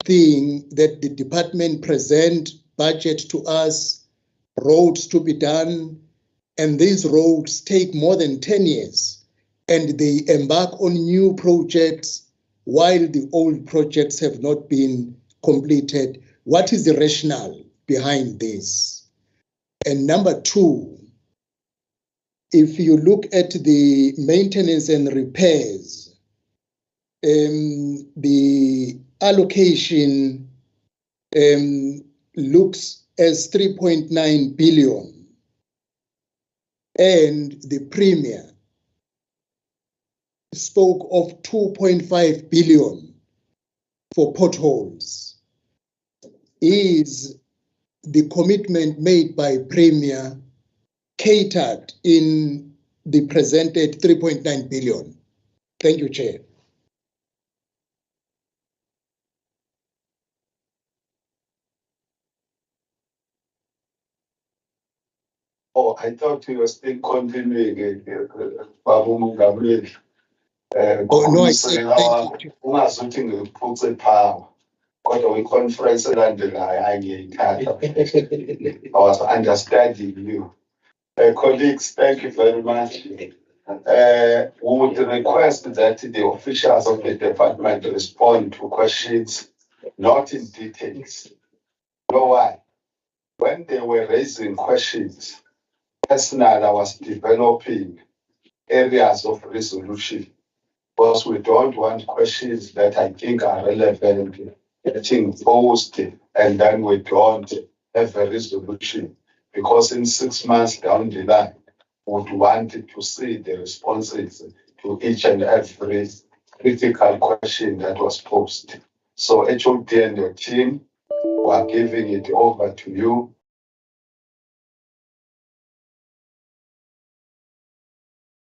thing that the department present budget to us, roads to be done, and these roads take more than 10 years. And they embark on new projects while the old projects have not been completed. What is the rationale behind this? And number two, if you look at the maintenance and repairs, the allocation looks as 3.9 billion, and the premier spoke of 2.5 billion for potholes. Is the commitment made by Premier catered in the presented 3.9 billion? Thank you, Chair. Oh, I thought you were still continuing, Babu Mugabe. No, I said thank you. Ungazuthi ngiphuthe power. Kodwa kwi-conference elandelayo angiyithatha. I was understanding you. Colleagues, thank you very much. We would request that the officials of the department respond to questions, not in details. You know why? When they were raising questions, personally, I was developing areas of resolution, because we don't want questions that I think are relevant getting posed, and then we don't have a resolution, because in 6 months down the line, we would want to see the responses to each and every critical question that was posed. So HOD and your team, we are giving it over to you